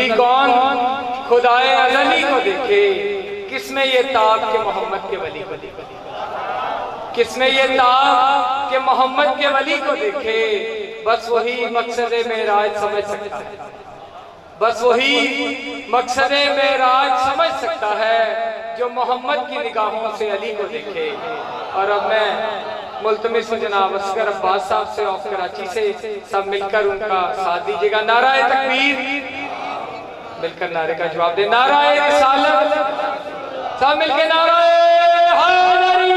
नबी कौन खुदाए अज़ली को देखे, किसमें ये ताब के मोहम्मद के वली को देखे, किसमें ये ताब के मोहम्मद के वली को देखे। बस वही मकसद मेराज समझ सकता है, बस वही मकसद मेराज समझ सकता है जो मोहम्मद की निगाहों से अली को देखे। और अब मैं मुल्तमिस जनाब असगर अब्बास साहब से और कराची से सब मिलकर उनका साथ दीजिएगा। नाराए तकबीर, मिलकर नारे का जवाब दे। नाराए रिसालत, सब मिलकर नाराए हैदरी,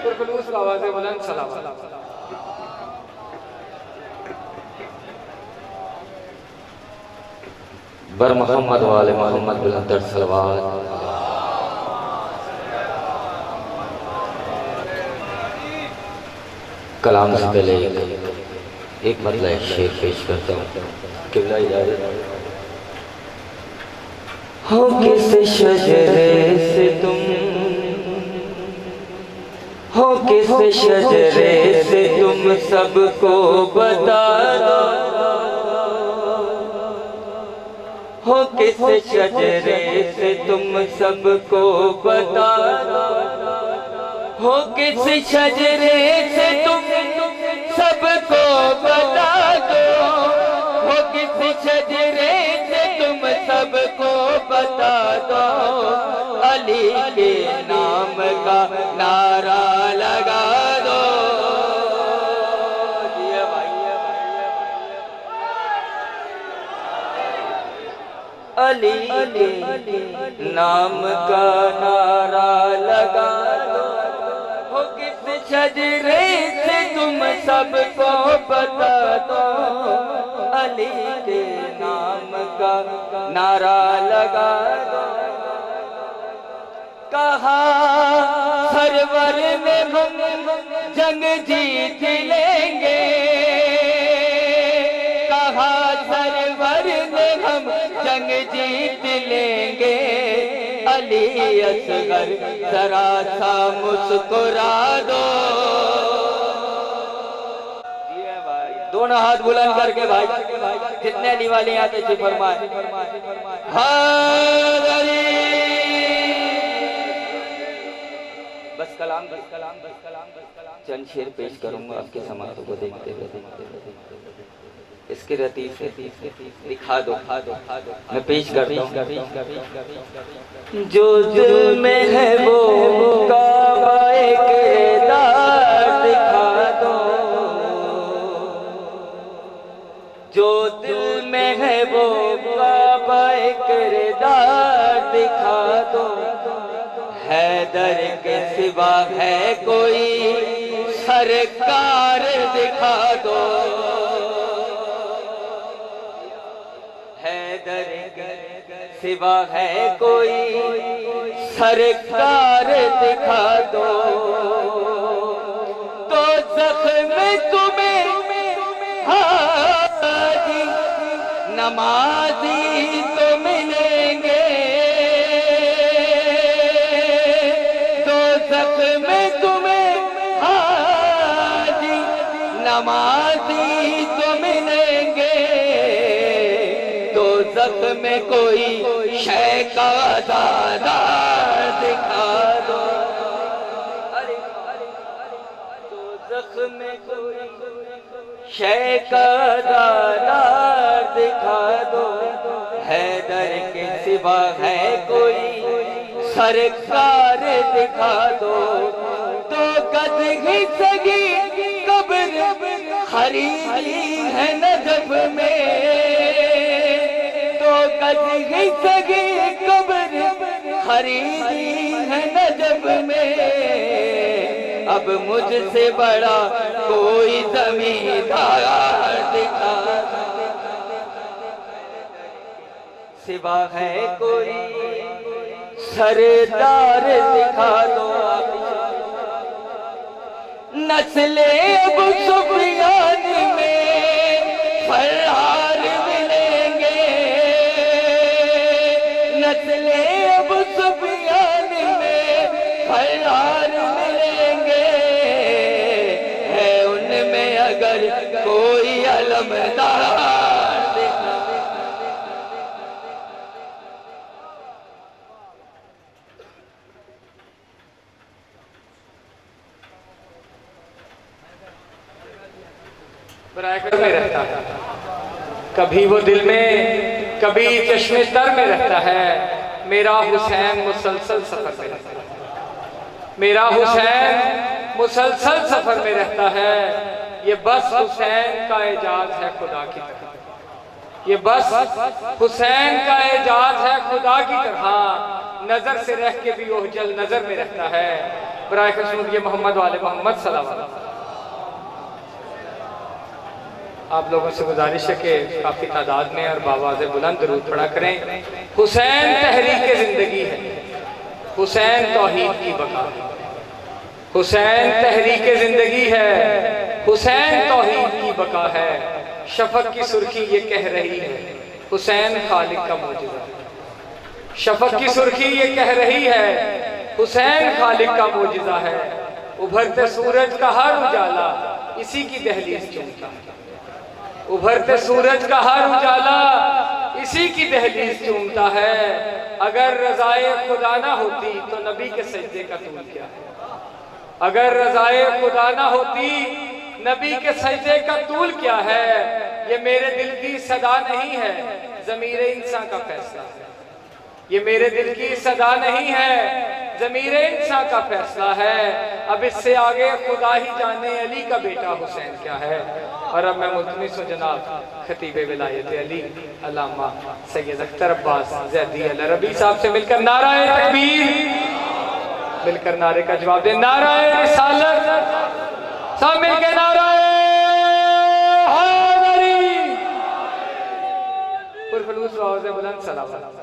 पुरखुलूस आवाज़ बुलंद सलावत। बर मोहम्मद वाले मोहम्मद बुलंद सलवात। कलाम से पहले एक मतलब शेर पेश करता हूँ। किबला इजाज़त हो, किस शजरे से तुम हो, किस शजरे से तुम सबको बता दो, हो किस शजरे से तुम सबको बता दो, हो किस शजरे से तुम सबको बता दो, हो किस शजरे से तुम सबको बता दो, अली के नाम का नारा लगा दो। अली के नाम का नारा लगा दो, हो किस शजरे से तुम सबको बता दो, अली के नाम का नारा लगा दो। कहा सरवर ने हम जंग जीत लेंगे, कहा सरवर ने हम जंग जीत लेंगे, अली असगर जरा सा मुस्कुरा दो। दोनों हाथ बुलंद करके भाई, जितने अली वाले यहाँ से फरमाए बस कलाम, बस कलाम, बस कलाम, बस कलाम। चंद शेर पेश करूंगा आपके समातों को देखते हुए। इसके लतीफ़े दिखा दो, मैं पेश करता हूँ। जो दिल में है वो काबा किरदार दिखा दो, जो दिल में है वो काबा किरदार दिखा दो, हैदर के सिवा है कोई सरकार दिखा दो, हैदर के सिवा है कोई सरकार दिखा दो। तो ज़ख्म तुम्हें हाजी नमाजी तो मिलेंगे, में तुम्हें हाजी नमाजी तो मिलेंगे, तो ज़ख्म में कोई शय का दादार दिखा दो, तो ज़ख्म में कोई शय का दादार दिखा दो, हैदर के सिवा है कोई सरकार दिखा दो। तो गज ही सगी कब्र खरीदी है नजब में, तो गज ही सगी कब्र खरीदी है नजब में, अब मुझसे बड़ा कोई जमींदार दिखा सिवा है कोई सरदार दिखा दो। नस्ले अबू सुफियान में फरहार मिलेंगे, नस्ले अबू सुफियान में फरहार मिलेंगे, है उनमें अगर कोई अलमदार बराबर में रहता है, कभी वो दिल में, कभी चश्मे तर में रहता है। मेरा हुसैन मुसलसल सफर में रहता है, मेरा हुसैन मुसलसल सफर में रहता है। ये बस हुसैन का एजाज है खुदा की तरह, ये बस हुसैन का एजाज है खुदा की तरह। नजर से रह के भी ओहजल नजर में रहता है। बराए खसूद ये मोहम्मद वाले मोहम्मद सल्लल्लाहु। आप लोगों से गुजारिश है कि काफी तादाद में और बावाज़ बुलंद दरूद पढ़ा करें। हुसैन तहरीक जिंदगी है, हुसैन तौहीद की बका है, हुसैन तहरीक जिंदगी है, हुसैन तौहीद की बका है। शफक की सुर्खी ये कह रही है, हुसैन खालिक का मौजूदा है। शफक की सुर्खी ये कह रही है, हुसैन खालिक का मौजूदा है। उभरते सूरज का हर उजाला इसी की दहलीज चूमता है, उभरते सूरज का हर उजाला इसी की दहलीज चूमता है। अगर रज़ाए खुदा ना होती तो नबी के सजदे का तूल क्या है, अगर रज़ाए खुदा ना होती नबी के सजदे का तूल क्या है। ये मेरे दिल की सदा नहीं है, ज़मीर इंसान का फैसला है। ये मेरे दिल की सदा नहीं है, ज़मीर इंसान का फैसला है। अब इससे आगे खुदा ही जाने अली का बेटा हुसैन क्या है। और अब मैं मुल्तमिस हूँ जनाब खतीब विलायत अली अल्लामा सैयद अख्तर अब्बास ज़ैदी अल-अरबी साहब से मिलकर नाराए तकबीर, मिलकर नारे का जवाब दे। नाराए रिसालत, सब मिलकर नाराए हैदरी, पुरफुलूस आवाज़ बुलंद सलावत।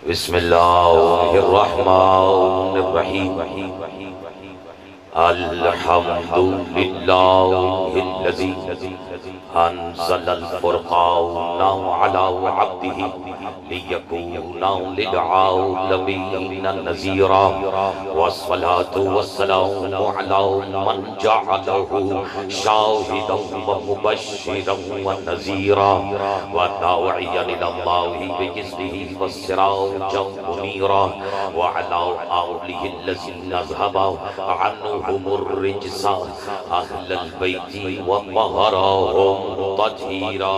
बिस्मिल्लाहिर्रहमानिर्रहीम। अल्हम्दुलिल्लाहिल्लज़ी अंज़लल फ़ुरक़ान अला अब्दिही लियकूना लिलआलमीन नज़ीरा वस्सलातु वस्सलामु अला मन जअलहु शाहिदन व मुबश्शिरन व नज़ीरा व दाइयन इलल्लाहि बिइज़्निही वस्सिराजन मुनीरा व अला आलिहि अल्लज़ीना ज़हबा अन्हुमुर रिज्सा अहलल बैति व तहरहुम तत्हीरा।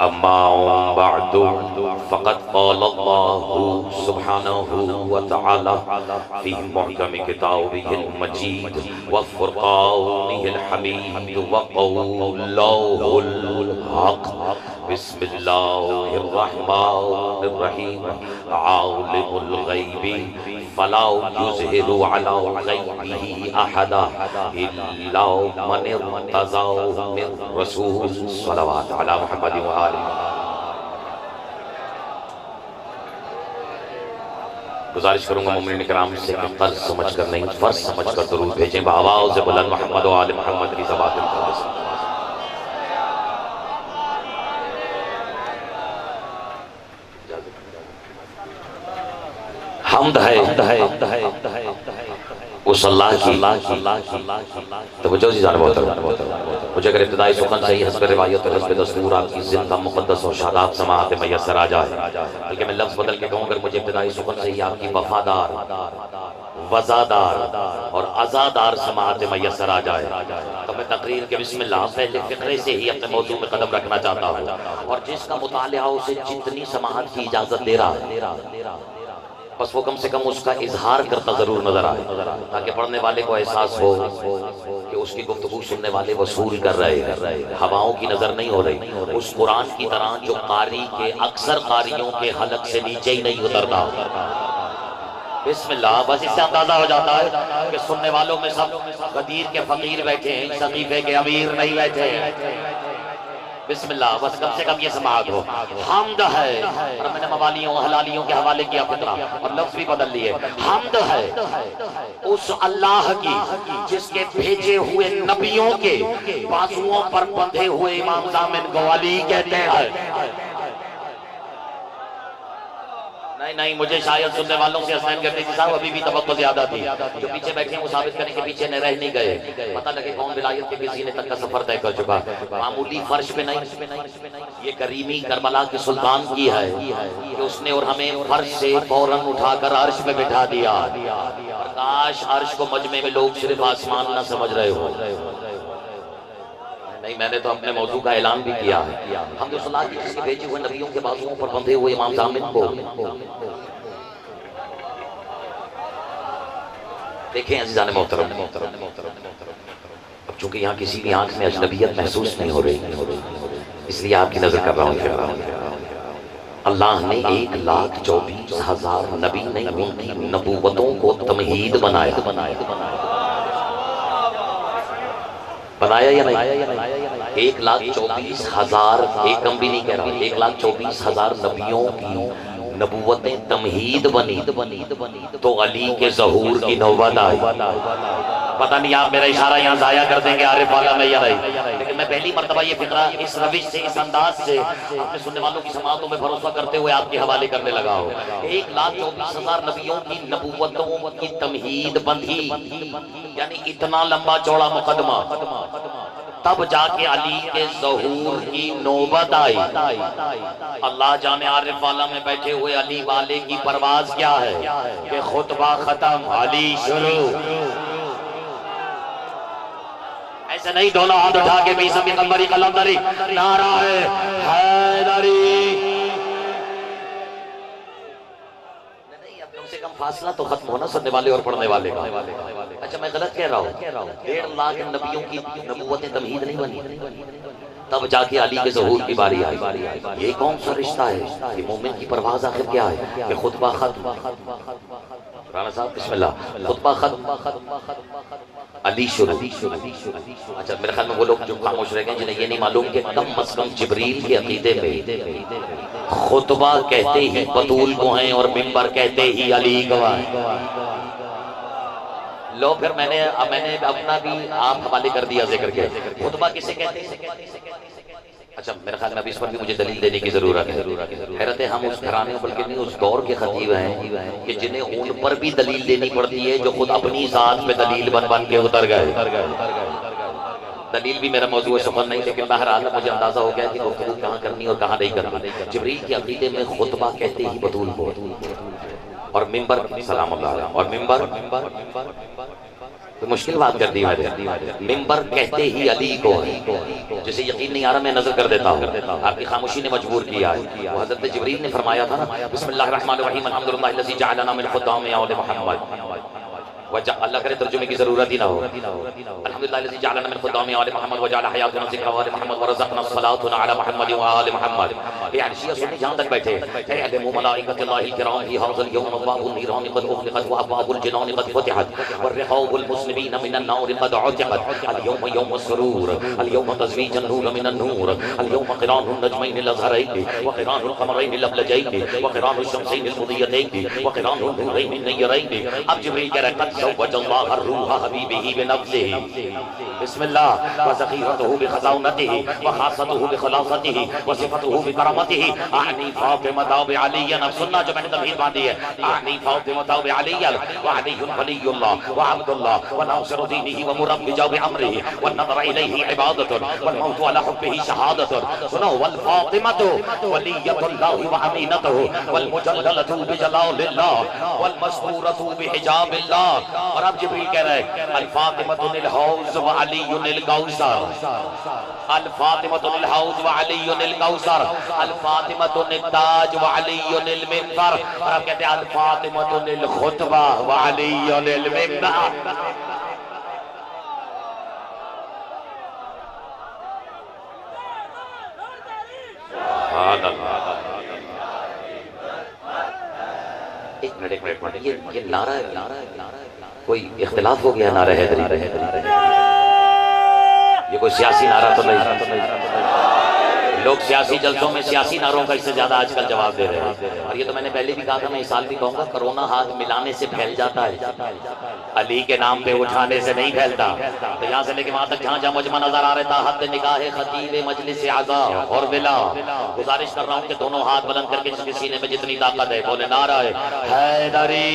अम्मा बअदु फ़क़द क़ालल्लाहु सुब्हानहु व तआला फ़ी मुहकम किताबिहिल मजीद व फ़ुरक़ानिहिल हमीद व क़ौलिहिल हक़। बिस्मिल्लाहिर्रहमानिर्रहीम। आलिमुल ग़ैबि फ़ला युज़हिरु अला ग़ैबिही अहदा इल्ला मन इर्तज़ा मिन रसूल। सल्लल्लाहु अला मुहम्मद व आलिहि। गुजारिश करूंगा मोमिन किराम से कि क़र्ज़ समझ कर नहीं फ़र्ज़ समझ कर दरूद भेजें आवाज़ बुलंद मोहम्मद व आले मोहम्मद की ज़बात मुक़द्दस। हम्द है उस अल्लाह की। तो वजह जी जाने बहुत मुझे अगर इब्तिदाई सुखन सही हस्ब रिवायत और हस्ब दस्तूर आपकी जिंदा मुक़द्दस और शादाब समाअत मैसर आ जाए, बल्कि मैं लफ्ज़ बदल के कहूँ अगर मुझे इब्तिदाई सुखन सही आपकी वफादार, वज़ादार और आज़ादार समाअत मैसर आ जाए तो मैं तकरीर के बिस्मिल्लाह पहले फ़िक्रे से ही अपने मौजू में कदम रखना चाहता हूँ। और जिसका मुतालिया उसे जितनी समाअत की इजाज़त दे रहा है बस वो कम से कम उसका इजहार करता जरूर नजर आए, ताकि पढ़ने वाले को एहसास हो कि उसकी गुफ्तगू सुनने वाले वसूल कर रहे हैं, हवाओं की नजर नहीं हो रही। उस कुरान की तरह जो कारी के अक्सर कारियों के हलक से नीचे ही नहीं उतरता। बिस्मिल्लाह, बस इससे अंदाजा हो जाता है कि सुनने वालों में सब गदीर के फकीर बैठे हैं, सकीफे के अमीर नहीं बैठे हैं। बिस्मिल्लाह, बस कम से कम ये समाअत हो। हम्द है, और मैंने मवालियों हलालियों के हवाले किया फितरा और लफ्ज़ भी बदल लिए। हम्द है उस अल्लाह की जिसके भेजे हुए नबियों के बाजुओं पर बंधे हुए इमाम ज़ामिन गवाली कहते हैं। नहीं नहीं, मुझे शायद सुनने वालों से हसनैन करते थी साहब अभी भी तवक्को ज्यादा थी। जो पीछे बैठे हैं वो साबित करने के पीछे न रह नहीं गए। पता लगे कौन विलायत के किसी ने तक का सफर तय कर चुका। मामूली फर्श पे नहीं, ये करीमी करबला के सुल्तान की है कि उसने और हमें फर्श से फौरन उठाकर अर्श पे बिठा दिया। काश अर्श को मजमे में लोग सिर्फ आसमान ना समझ रहे हो। नहीं, मैंने तो अपने मौजू का ऐलान भी किया है। हम जो सलाह की जिसके भेजे हुए नबियों के बाजुओं पर बंधे हुए इमाम जामिन को देखें अज़ीज़ान मोहतरम। अब चूंकि यहाँ किसी की आंख में अजनबियत महसूस नहीं हो रही, इसलिए आपकी नजर कर रहा हूँ। अल्लाह ने 1,24,000 नबी नहीं उनकी नबूवतों को तमहीद बनाया या नहीं? 1,24,000, एक कम भी नहीं कह रहा, 1,24,000 नबियों की नबूवतें तमहीद बनी तो अली के ज़हूर की नौबत आई। पता नहीं आप मेरा इशारा यहाँ जाया कर देंगे आरिफ वाला में या नहीं, लेकिन मैं पहली मर्तबा ये फिक्रा इस रविश से, इस अंदाज से अपने सुनने वालों की समातों में भरोसा करते हुए आपके हवाले करने लगा हो। 1,24,000 नबियों की नबूवतों की तमहीद बंधी, यानी इतना लंबा चौड़ा मुकदमा, तब जाके अली के ज़हूर की नौबत आई। अल्लाह जाने आरिफ वाला में बैठे हुए अली वाले की परवाज क्या है कि खुतबा खत्म, अली शुरू। ऐसे नहीं दोनों हाथ उठा के भी सभी कलमरी कलमदरी नारा है हैदरी। नहीं, अब कम से कम फासला तो खत्म होना सुनने वाले और पढ़ने वाले का। अच्छा, मैं गलत कह रहा हूँ? 1.5 लाख नबियों की नबूवतें तमहीद नहीं बनी, तब जाके अली के ज़हूर की बारी आई। ये कौन सा रिश्ता है कि मोमिन की परवाज़ आखिर क्या है कि खुतबा खत्म। राणा साहब बिस्मिल्लाह, खुतबा खत्म, अली शुरू। अच्छा, मेरे ख्याल में वो लोग जो खामोश रह गए जिन्हें ये नहीं मालूम कि कम अज कम जिब्रील के अकीदे में खुतबा कहते ही बतूल को हैं और मिंबर कहते ही अली को है। लो फिर मैंने अपना भी आप हवाले कर दिया जिक्र के। खुतबा किसे कहते हैं? अच्छा, मेरे ख्याल में अभी इस पर भी मुझे दलील देने की जरूरत है। हैरत है, हम उस घराने बल्कि नहीं उस दौर के खतीब हैं कि जिन्हें उन पर भी दलील देनी पड़ती है जो खुद अपनी जात में दलील बन के उतर गए। दलील भी मेरा मौजू है, सफर नहीं, लेकिन बहरहाल मुझे अंदाजा हो गया कि गुफ्तगू कहाँ करनी और कहाँ नहीं करनी। जिब्रील के अकीदे में खुतबा कहते ही बतूल को और मिंबर सलाम अल्लाह और मिंबर तो मुश्किल बात कर दी मैंने। मिंबर कहते ही अली को है। जिसे यकीन नहीं आ रहा मैं नजर कर देता हूँ, आपकी खामोशी ने मजबूर किया है। वो हजरत जिब्रील ने फरमाया था ना, बिस्मिल्लाहिर्रहमानिर्रहीम अल्हम्दुलिल्लाहिल्लज़ी जअलना मिन खुद्दामी आले मोहम्मद। वजह अल्लाह करे तर्जुमे की जरूरत ही ना हो। अल्हम्दुलिल्लाहिल्लज़ी जअलना मिन खुद्दामी आले मोहम्मद व जअल हयातना ज़िक्रा व मोहम्मद व रज़क़ना सलातुना अला मोहम्मद व आले मोहम्मद। यानी शिया सुन्नी जहां तक बैठे अहले मलाइकतिल्लाहिल किराम फी हाज़ल यौम अब्वाबुन नीरान क़द उग़लिक़त व अब्वाबुल जिनान क़द फ़ुतिहत व रिहाबुल मुस्लिमीन मिनन नार क़द उतिक़त। अल यौम यौमुस सुरूर, अल यौम तज़वीजुन नूर मिनन नूर, अल यौम क़िरानुन नजमैन अज़हरैन व क़िरानुल क़मरैन लबलजैन व क़िरानुश शम्सैन मुदियतैन व क़िरानुन नूरैन नयरैन। अब जिब्रील कह रहा है ज़व्वजल्लाहु अर्रूह हबीबिही बिनफ्सिही बिस्मिल्लाह व ज़ख़ीरतुहु बिख़ज़ाउनतिही व ख़ासतुहु बिख़लासतिही व सिफ़तुहु बिकरमतिही आनी फ़ातिमा व अलीयन। अब सुनना जो मैंने तमहीद बांधी है। आनी फ़ातिमा व अलीयन व अलीयुन वलियुल्लाह व अब्दुल्लाह व नासिरु दीनिही व मुरब्बिजु बिअम्रिही व नज़र इलैहि इबादतुन वल मौतु अला हुब्बिही शहादतुन। सुनो, वल फ़ातिमतु वलिय्यतुल्लाहि व अमीनतुहु वल मुजल्ललतु बिजलालिल्लाह वल मस्तूरतु बिहिजाबिल्लाह। और अब जिब्रील कह रहे हैं अल फातिमतुल हौज़ व अलीयुल कौसर, अल फातिमतुल हौज़ व अलीयुल कौसर, अल फातिमतुल ताज व अलीयुल मिंबर। और अब कहते हैं अल फातिमतुल खुतबा व अलीयुल मिंबर। एक मिनट, ये नारा कोई इख्तिलाफ हो गया? नारा हैदरी ये कोई सियासी नारा तो नहीं? लोग सियासी जलसों में सियासी नारों का इससे ज्यादा आजकल जवाब दे रहे हैं। और ये तो मैंने पहले भी कहा था, मैं इस साल भी कहूंगा, कोरोना हाथ मिलाने से फैल जाता है, अली के नाम पे उठाने से नहीं फैलता। तो यहाँ से लेके वहां तक जहाँ जहाँ मुझमा नजर आ रहा था, हद निगाह खतीब मजलिस आज़ा और बिला, गुजारिश कर रहा हूँ कि दोनों हाथ बुलंद करके जिसके सीने में जितनी ताकत है बोले नारा हैदरी।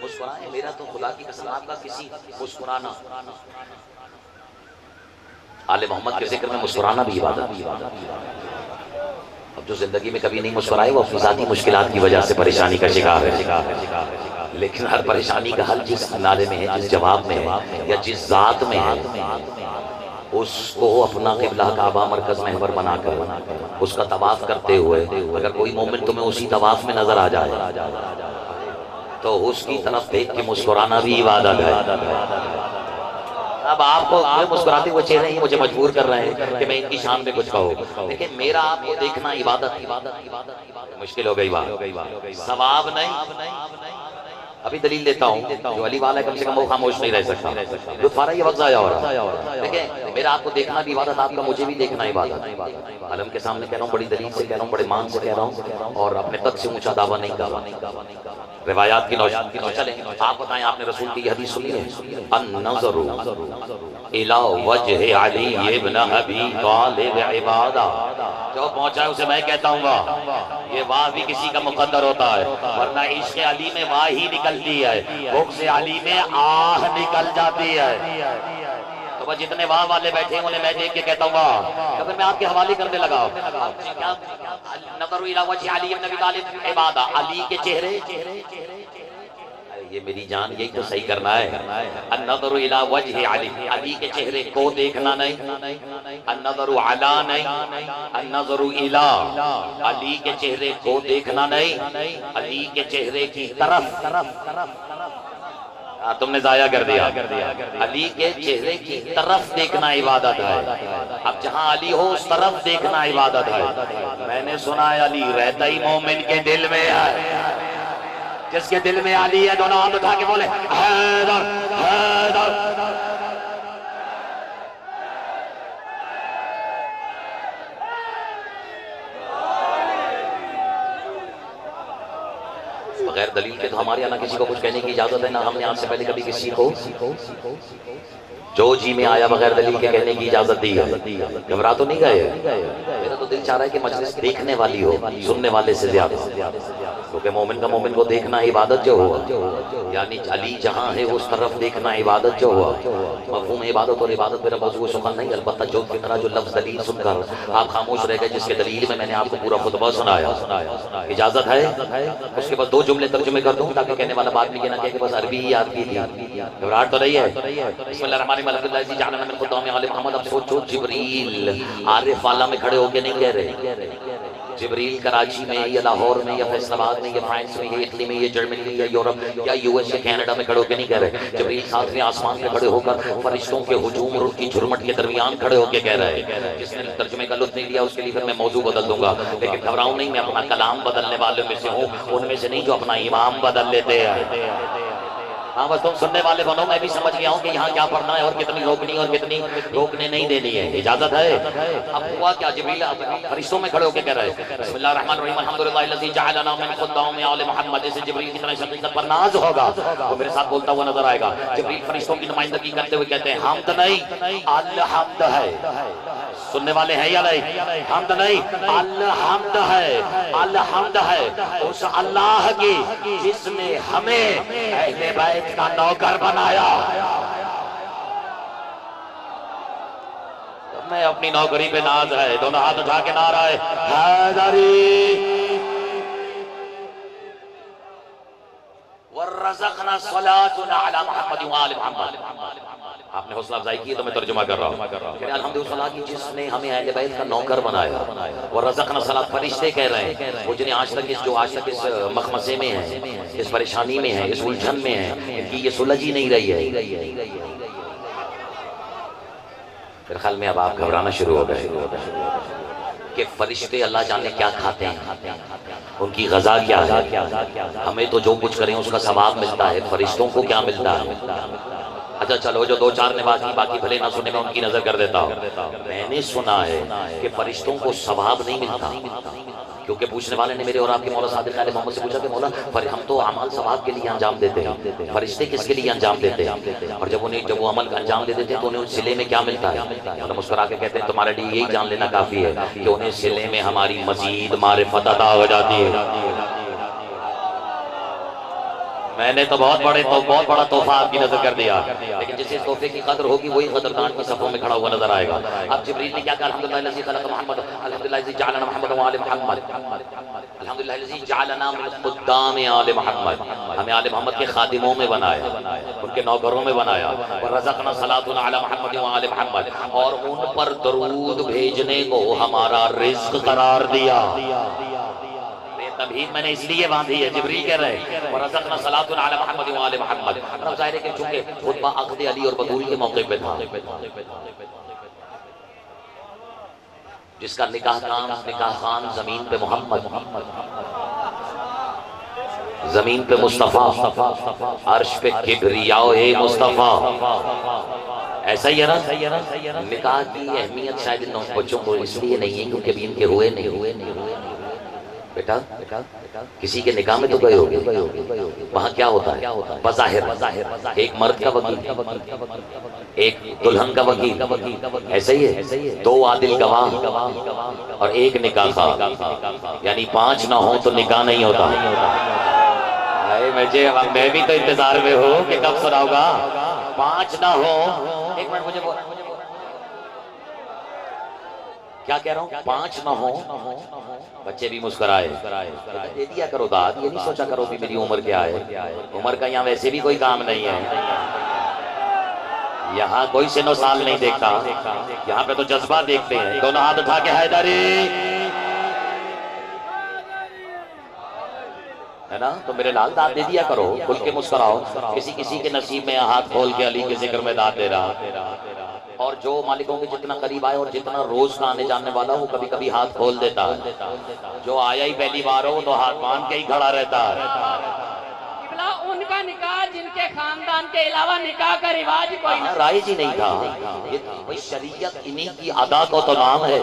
मुस्कुराए, मेरा तो खुदा की कसम आपका किसी मुस्कुराना, आले मोहम्मद के जिक्र में मुस्कुराना भी इबादत। अब जो जिंदगी में कभी नहीं मुस्कुराए वो अपनी जाती मुश्किलात की वजह से परेशानी का शिकार है। लेकिन हर परेशानी का हल जिस नारे में है, जिस जवाब में है, या जिस जात में है, उसको अपना किबला काबा मरकज महवर बनाकर उसका तवाफ करते हुए अगर कोई मोमिन तुम्हें उसी तवाफ में नजर आ जाए तो उसकी तरफ देख के मुस्कुराना भी इबादत है। अब आपको मुस्कुराते हुए चेहरे ही मुझे मजबूर कर रहे हैं कि मैं इनकी शान में कुछ कहूँ। देखिए, मेरा आपको देखना इबादत मुश्किल हो गई बात, सवाब नहीं। अभी दलील देता हूँ, जो अली वाला है कम से कम वो खामोश नहीं रह सकता, जो फारा ये वक्त जाया हो रहा है। देखिए, मेरा आपको देखना भी इबादत, आपका मुझे भी देखना इबादत। आलम के सामने कह रहा हूँ, बड़ी दलील से कह रहा हूँ, बड़े मान से कह रहा हूँ, और अपने तक से ऊंचा दावा नहीं कर रिवायात की चले। आप बताएं, आपने रसूल की हदीस सुनी है, अन-नज़रु इला वजह अली इब्न अबी तालिब इबादा। जो पहुंचा है उसे मैं कहता हूँ ये वाह भी किसी का मुकद्दर होता है, वरना इश्क़ अली में वाह ही निकलती है, भूख से अली में आह निकल जाती है। तो वह जितने वाह वाले बैठे हैं उन्हें मैं देख के कहता हूँ, अगर मैं आपके हवाले करने लगा, नज़रु इला वजह अली इब्न अबी तालिब इबादा, अली के चेहरे, ये मेरी जान यही तो सही करना है। अन्नज़रु इला वजह अली, अली के चेहरे को देखना नहीं, अन्नज़रु अला नहीं, अन्नज़रु इला, अली के चेहरे को देखना नहीं, अली के चेहरे की तरफ। तुमने जाया कर दिया। अली के चेहरे की तरफ देखना इबादत है। अब जहाँ अली हो उस तरफ देखना इबादत है। मैंने सुना है अली रहता ही मोमिन के दिल में है। जिसके दिल में अली है दोनों हाथ उठा के बोले हैदर हैदर। बगैर दलील के तो हमारे यहाँ ना किसी को कुछ कहने की इजाजत है, ना हमने आज से पहले कभी किसी को जो जी में आया बगैर दलील के कहने की इजाजत दी है। घबरा तो नहीं गए? मेरा तो दिल चाह रहा है कि मजलिस देखने वाली हो, सुनने वाले से ज्यादा, क्योंकि मोमिन का मोमिन को देखना इबादत जो हुआ, यानी अली जहाँ है उस तरफ देखना इबादत जो हुआ। मफ़हूम इबादत और इबादत मेरा मौजूद सुखन नहीं, अलबत्ता जो की तरह जो लफ्ज़ दलील सुनकर आप खामोश रह गए, जिसके दलील में मैंने आपको पूरा खुतबा सुनाया, इजाजत है उसके बाद दो जुमले तर्जुमे कर दूं ताकि कहने वाला बात भी ये ना कहे कि बस अरबी ही आती थी। घबराहट तो नहीं है? अब सोचो, जिब्रील आरिफ वाला में खड़े होके नहीं कह रहे, जिब्रील कराची में या लाहौर में या फैसलाबाद में या फ्रांस में या इटली में या जर्मनी में या यूरोप या यूएस या कनाडा में खड़े होकर नहीं कह रहे। जिब्रील सातवें आसमान में खड़े होकर फरिश्तों के हुजूम और उनकी झुरमट के दरमियान खड़े होकर कह रहे हैं। जिसने तर्जुमे का लुत्फ नहीं लिया उसके लिए फिर मैं मौजू बदल दूंगा, लेकिन घबराऊं नहीं, मैं अपना कलाम बदलने वालों में से हूँ, उनमें से नहीं जो अपना इमाम बदल लेते हैं। हाँ, बस तुम सुनने वाले बनो, मैं भी समझ गया हूँ कि यहाँ क्या पढ़ना है और कितनी रोकनी और कितनी रोकने नहीं देनी है। इजाजत है? अब हुआ क्या, जिब्रील फरिश्तों में खड़े होकर कह रहे हैं बिस्मिल्लाहिर्रहमानिर्रहीम अल्हम्दुलिल्लाहिल्लज़ी जअलना मिन खुद्दाम आले मोहम्मद। जैसे जिब्रील की तरह शकीकत पर नाज होगा वो मेरे साथ बोलता हुआ नजर आएगा। जिब्रील फरिश्तों की नुमाइंदगी करते हुए कहते हैं हमद नहीं अल्हम्द है। सुनने वाले हैं या नहीं? हमद नहीं अल्हम्द है। अल्हम्द है उस अल्लाह की जिसने हमें अहले बैत का नौकर बनाया। मैं अपनी नौकरी पे नाज है, दोनों हाथ उठा के नारा है हैदरी। वरज़क़ना सलातुना अला मुहम्मद व आलि मुहम्मद। आपने हौसला अफजाई की तो मैं तर्जुमा कर रहा हूँ। अल्हम्दुलिल्लाह की जिसने हमें अहले बैत का नौकर बनाया। वरज़क़ना सलात, फरिश्ते कह रहे हैं वो जिन्हें आज तक इस मखमसे में है, इस परेशानी में है, इस उलझन में है, इनकी ये सुलझ ही नहीं रही है। मेरे ख्याल में अब आप घबराना शुरू हो गए कि फरिश्ते अल्लाह जाने क्या खाते हैं, उनकी ग़ज़ा क्या है। हमें तो जो कुछ करें उसका सवाब मिलता है, फरिश्तों को क्या मिलता है? अच्छा चलो, जो दो चार ने बात की बाकी भले ना सुने, मैं उनकी नजर कर देता हूँ। मैंने सुना है कि फरिश्तों को सवाब नहीं मिलता, क्योंकि पूछने वाले ने मेरे और आपके मौला सादिक आले मोहम्मद से पूछा कि मौला पर हम तो अमल सवाब के लिए अंजाम देते हैं, फरिश्ते किसके लिए अंजाम देते हैं? और जब वो अमल अंजाम दे देते हैं तो उन्हें उस सिले में क्या मिलता है? मतलब मुस्कुरा के कहते हैं तुम्हारे लिए यही जान लेना काफी है कि उन्हें सिले में हमारी मजीद मारिफत अता हो जाती है। मैंने तो बहुत बड़ा तोहफा आपकी नजर कर दिया, लेकिन जिस तोहफे की कदर होगी वही कदरदान की सफों में खड़ा हुआ नजर आएगा। अब जिब्रील ने क्या कहा? अल्हम्दुलिल्लाह लज़ी खलक़ मुहम्मद, अल्हम्दुलिल्लाह लज़ी जअलना मुहम्मद व आले मुहम्मद, अल्हम्दुलिल्लाह लज़ी जअलना मिन खुद्दाम आले मुहम्मद, हमें आले मोहम्मद के खादिमों में बनाया, उनके नौकरों में बनाया। व रज़क़ना सलातुन अला मुहम्मद व आले मुहम्मद, और उन पर दरूद भेजने को हमारा रिज़्क़ करार दिया। तबहीद मैंने इसलिए बांधी है, जिब्रील कह रहे और रज़क़ना सलातुन अला मुहम्मद व आले मुहम्मद। अब जाहिर है कि चूंकि खुतबा अक़द अली और बतूल के मौके पे था, जिसका निकाह खान जमीन पे मोहम्मद, जमीन पे मुस्तफा, अर्श पे किब्रियाए मुस्तफा, ऐसा ही है ना? निकाह की अहमियत शायद इन बच्चों को इसलिए नहीं है क्योंकि अभी इनके हुए नहीं। बेटा किसी के निकाह में तो गए होगे, वहां क्या होता है? बज़ाहिर एक मर्द का वकील, एक दुल्हन का वकील, ऐसा ही है। दो आदिल गवाह और एक निकाह खां, यानी 5 ना हो तो निकाह नहीं होता। मैं भी तो इंतजार में हूँ कि कब सुनाऊंगा। 5 ना हो, एक मिनट मुझे क्या कह रहा हूँ? 5 ना हो, बच्चे भी मुस्कुराए, दे दिया करो दाद, ये नहीं सोचा करो कि मेरी उम्र क्या है। उम्र का यहाँ वैसे भी कोई काम नहीं है, यहाँ कोई सिनो साल नहीं देखता, यहाँ पे तो जज्बा देखते हैं। दोनों हाथ उठा के हैदरी, है ना? तो मेरे लाल दाद दे दिया करो, खुल के मुस्कुराओ। किसी के नसीब में हाथ खोल के अली के जिक्र में दाद दे रहा, और जो मालिकों के जितना करीब आए और जितना रोज का आने जाने वाला वो कभी कभी हाथ खोल देता है। जो आया ही पहली बार हो तो हाथ मान के ही खड़ा रहता है। उनका निकाह जिनके खानदान के अलावा निकाह का रिवाज कोई राइज ही नहीं था। ये शरीयत इन्हीं की अदा को तो नाम है।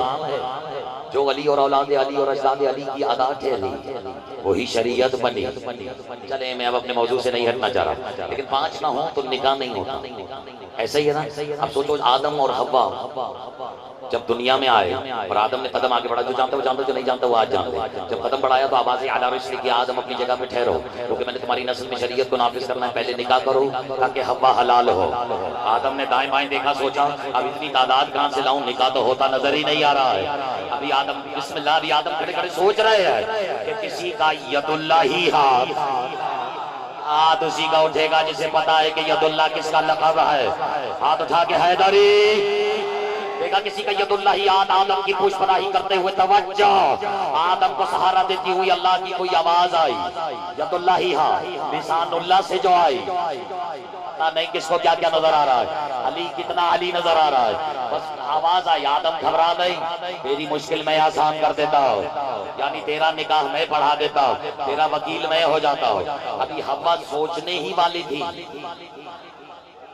जो अली और औलाद अली और अजदाद अली की अदा ठहरी वही शरीयत बनी। चले मैं अब अपने मौजू से नहीं हटना चाह रहा, लेकिन 5 ना हो तो निकाह नहीं होता। ऐसा ही है ना? अब सोचो आदम और हव्वा जब दुनिया में आए और आदम ने कदम आगे बढ़ा, जो जानता वो जानता, जो नहीं जानता वो आज जान ले। जब कदम बढ़ाया तो आवाज़ आला रिश्ते की, आदम अपनी जगह पे ठहरो, क्योंकि मैंने तुम्हारी नस्ल में शरीयत को नाफिज करना है, पहले निकाह करो ताकि हव्वा हलाल हो। आदम ने दाएं बाएं देखा, सोचा अब इतनी तादाद कहाँ से लाऊं, निकाह तो होता नजर ही नहीं आ रहा है। अभी आदम बिस्मिल्लाह, अभी आदम खड़े खड़े सोच रहे हैं कि किसी का यदुल्लाह ही हाथ उसी का उठेगा जिसे पता है कि यदुल्लाह किसका लक़ब है। हाथ उठा के हैदरी देखा, किसी का यदुल्लाह ही हाथ, आदम की पुष्पराही करते हुए तवज्जो, आदम को सहारा देती हुई अल्लाह की कोई आवाज आई, यदुल्लाह ही हाथ, लिसानुल्लाह से जो आई। पता नहीं किसको क्या क्या नजर आ रहा है, अली कितना अली नजर आ रहा है, बस आवाज आई, आदम घबरा नहीं, तेरी मुश्किल मैं आसान कर देता हूँ, यानी तेरा निकाह मैं पढ़ा देता हूँ, तेरा वकील मैं हो जाता हूँ। अभी हव्वा सोचने ही वाली थी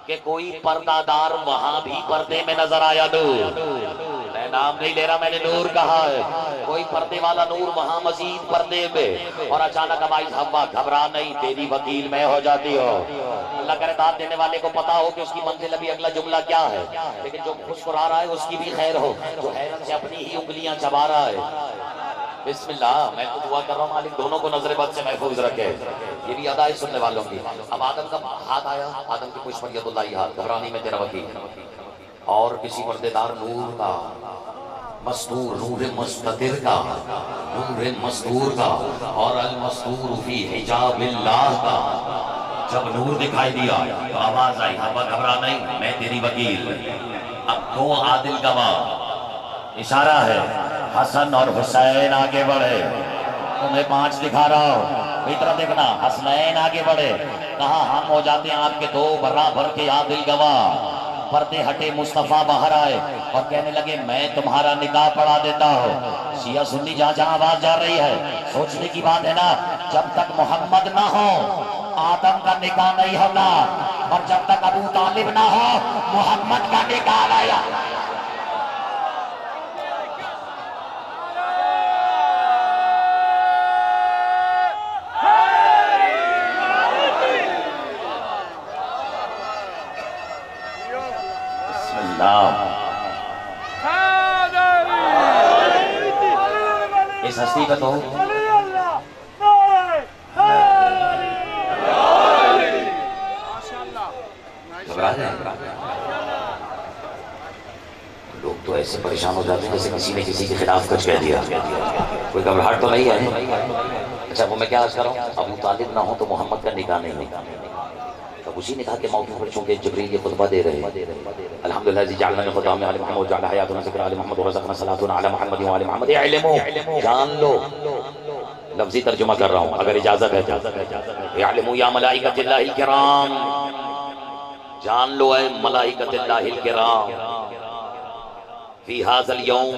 कि कोई पर्दादार वहां भी पर्दे में नजर आया। नूर, मैं नाम नहीं ले रहा, मैंने नूर कहा है, कोई पर्दे वाला नूर वहां मजीद पर्दे में, और अचानक अब आई हव्वा, घबरा नहीं, तेरी वकील मैं हो जाती हो। अल्लाह करे दाद देने वाले को पता हो कि उसकी मंजिल अभी अगला जुमला क्या है, लेकिन जो मुस्कुरा रहा है उसकी भी खैर हो, जो हैरत से अपनी ही उंगलियां चबा रहा है। बिस्मिल्लाह, मैं तो दुआ कर रहा हूँ मालिक दोनों को नजर बद से महफूज रखे। ये भी अदा है सुनने वालों की। अब आदम का हाथ आया, आदम की पुष्प यदुल्लाही हाथ, घबरानी में तेरा वकील, और किसी पर्देदार नूर का मस्तूर, नूर मुस्ततिर का, नूर मस्तूर का, और अल मस्तूर फी हिजाबिल्लाह का जब नूर दिखाई दिया तो आवाज आई, हवा घबरा नहीं, मैं तेरी वकील। अब 2 आदिल गवाह, इशारा है हसन और हुसैन आगे बढ़े, तुम्हें 5 दिखा रहा हूँ, इधर देखना, हसनैन आगे बढ़े, कहा हम हो जाते हैं आपके 2 बराबर के आदिल गवाह। पर्दे हटे, मुस्तफा बाहर आए और कहने लगे मैं तुम्हारा निकाह पढ़ा देता हूँ। शिया सुन्नी जहाँ जहाँ आवाज जा रही है, सोचने की बात है ना, जब तक मोहम्मद ना हो आदम का निकाह नहीं होता। और जब तक अबू तालिब ना हो मोहम्मद का निकाल आया। इस हस्ती का तो लोग तो ऐसे परेशान हो जाते हैं जैसे किसी ने किसी के खिलाफ कुछ कह दिया। कोई घबराहट तो नहीं है? अच्छा वो मैं क्या अर्ज कर रहा हूँ, अबू तालिब ना हो तो मोहम्मद का निकाह नहीं होगा। तब उसी ने कहा कि मौके पर चूंकि जिब्रील ये खुतबा दे रहे हैं, अल्हम्दुलिल्लाह जी जालना में खुदा में आले मोहम्मद जाला हयातुना ज़िक्र आले मोहम्मद व रज़क़ना सलातुना अला मोहम्मद व आले मोहम्मद। इल्मु जान लो, लफ्जी तर्जुमा कर रहा हूँ अगर इजाजत है। इल्मु या मलाइकतिल्लाहिल किराम, जान लो है मलाइकतिल्लाहिल किराम फी हाज़ल यौम,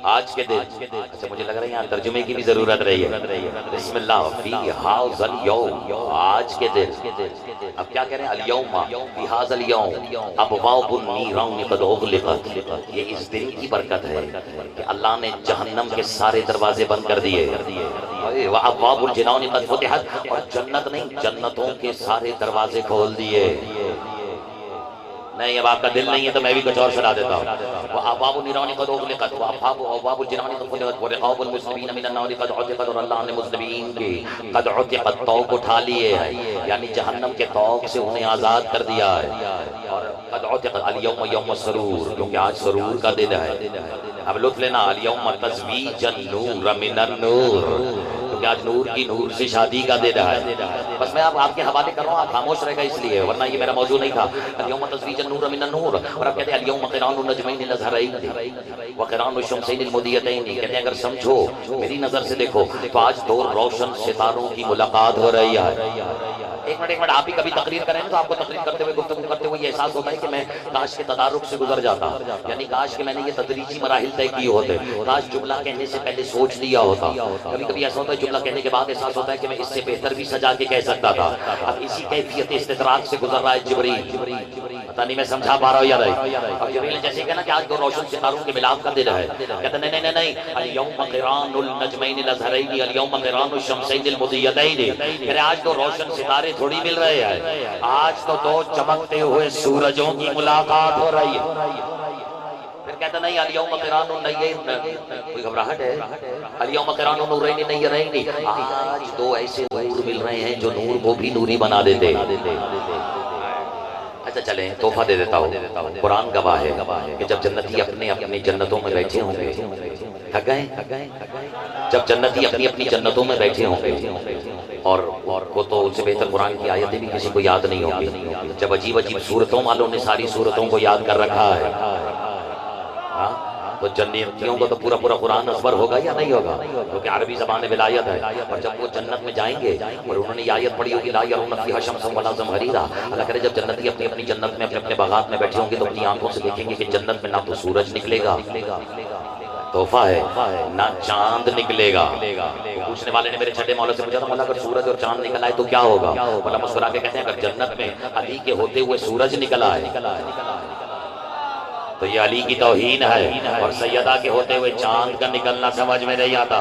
आज के दिन। अच्छा मुझे लग रहा है यहाँ तर्जुमे की भी जरूरत रही है। बिस्मिल्लाह, फी हाज़ल यौम, आज के दिन। अब क्या कह रहे हैं, अल यौम फी हाज़ल यौम अबवाबुन नीरान क़द उग़लिक़त। ये इस दिन की बरकत है कि अल्लाह ने जहन्नम के सारे दरवाजे बंद कर दिए। व अबवाबुल जिनान क़द फ़ुतिहत, और जन्नत नहीं जन्नतों के सारे दरवाजे खोल दिए। नहीं अब आपका दिल नहीं है तो मैं भी कुछ और सुना देता हूँ। वो अबाबुल निरानी कद उग़लिक़त व अबाबुल जिनानी कद फ़ुतिहत व रिक़ाबुल मुस्लिमीन मिनन नार कद उतिक़त, और अल्लाह ने मुस्लिमीन के कद उतिक़त तौक़ उठा लिए हैं, यानी जहन्नम के तौक़ से उन्हें आज़ाद कर दिया है। और कद उतिक़त अल यौम यौम सरूर, क्योंकि आज सरूर का दिन है। अब लुत्फ़ लेना, अल यौम तज़वीजन नूर मिनन नूर, क्योंकि आज नूर की नूर से शादी का दिन है। बस मैं अब आपके हवाले कर रहा हूँ, आप खामोश रहेगा इसलिए, वरना ये मेरा मौजू नहीं था। अल यौम तज़वीजन नूर मिनन नूर, और अब कहते हैं अल यौम क़िरानु नजमैन लज़हरैन व क़िरानु शम्सैन मुदियतैन। कहते हैं अगर समझो मेरी नजर से देखो तो आज दो रोशन सितारों की मुलाकात हो रही है। एक मिनट आप ही कभी तकरीर करें तो आपको तकरीर करते हुए गुफ्तगू करते हुए ये एहसास होता है कि मैं काश के तदारुक से गुजर जाता, यानी काश के मैंने ये तदरीजी मराहिल तय किए होते, काश जुमला कहने से पहले सोच लिया होता। कभी कभी ऐसा होता है जुमला कहने के बाद एहसास होता है कि मैं इससे बेहतर भी सजा के कह सकता था। अब इसी कैफियत इस्तिदराक से गुजर रहा है जिब्रील। पता नहीं मैं समझा पा रहा हूँ या नहीं। अब जिब्रील ने जैसे कहना कि आज दो रोशन सितारों के मिलाप का दिन है, कहते नहीं अल यौम क़िरानुल नजमैन लज़हरैन अल यौम क़िरानु शम्सैन मुदियतैन। आज दो रोशन सितारे थोड़ी मिल रहे हैं, आज तो दो चमकते हुए सूरजों की मुलाकात हो रही है। फिर कहता नहीं अल यौम क़िरानुन नय्यैन, कोई घबराहट है? अल यौम क़िरानुन नूरैन नय्यैन, आज दो ऐसे नूर मिल रहे हैं जो नूर को भी नूरी बना देते। अच्छा चले तोहफा दे देता हूँ, कुरान गवाह है कि जब जन्नती अपने अपनी जन्नतों में बैठे होंगे, थक गए, जब जन्नती अपनी अपनी जन्नतों में बैठे होंगे और को तो उससे बेहतर कुरान की आयतें भी किसी को याद नहीं होंगी। जब अजीब अजीब सूरतों वालों ने सारी सूरतों को याद कर रखा है, तो जन्नतियों को तो पूरा पूरा कुरान असबर होगा या नहीं होगा, क्योंकि अरबी ज़बान में विलायत है। और जब वो जन्नत में जाएंगे और उन्होंने ये आयत पढ़ी होगी ला यरौना फ़ीहा शम्सन वला ज़महरीरा, अल्लाह करे जब जन्नती अपनी अपनी जन्नत में अपने अपने बागात में बैठे होंगे तो अपनी आंखों से देखेंगे कि जन्नत में ना तो सूरज निकलेगा, तोहफा है, ना चांद निकलेगा। पूछने वाले ने मेरे छठे मौला से पूछा था मौला अगर सूरज और चांद निकल आए तो क्या होगा? मौला मुस्कुरा के कहते हैं अगर जन्नत में अली के होते हुए सूरज निकल आए तो ये अली की तौहीन है, और सैयदा के होते हुए चांद का निकलना समझ में नहीं आता।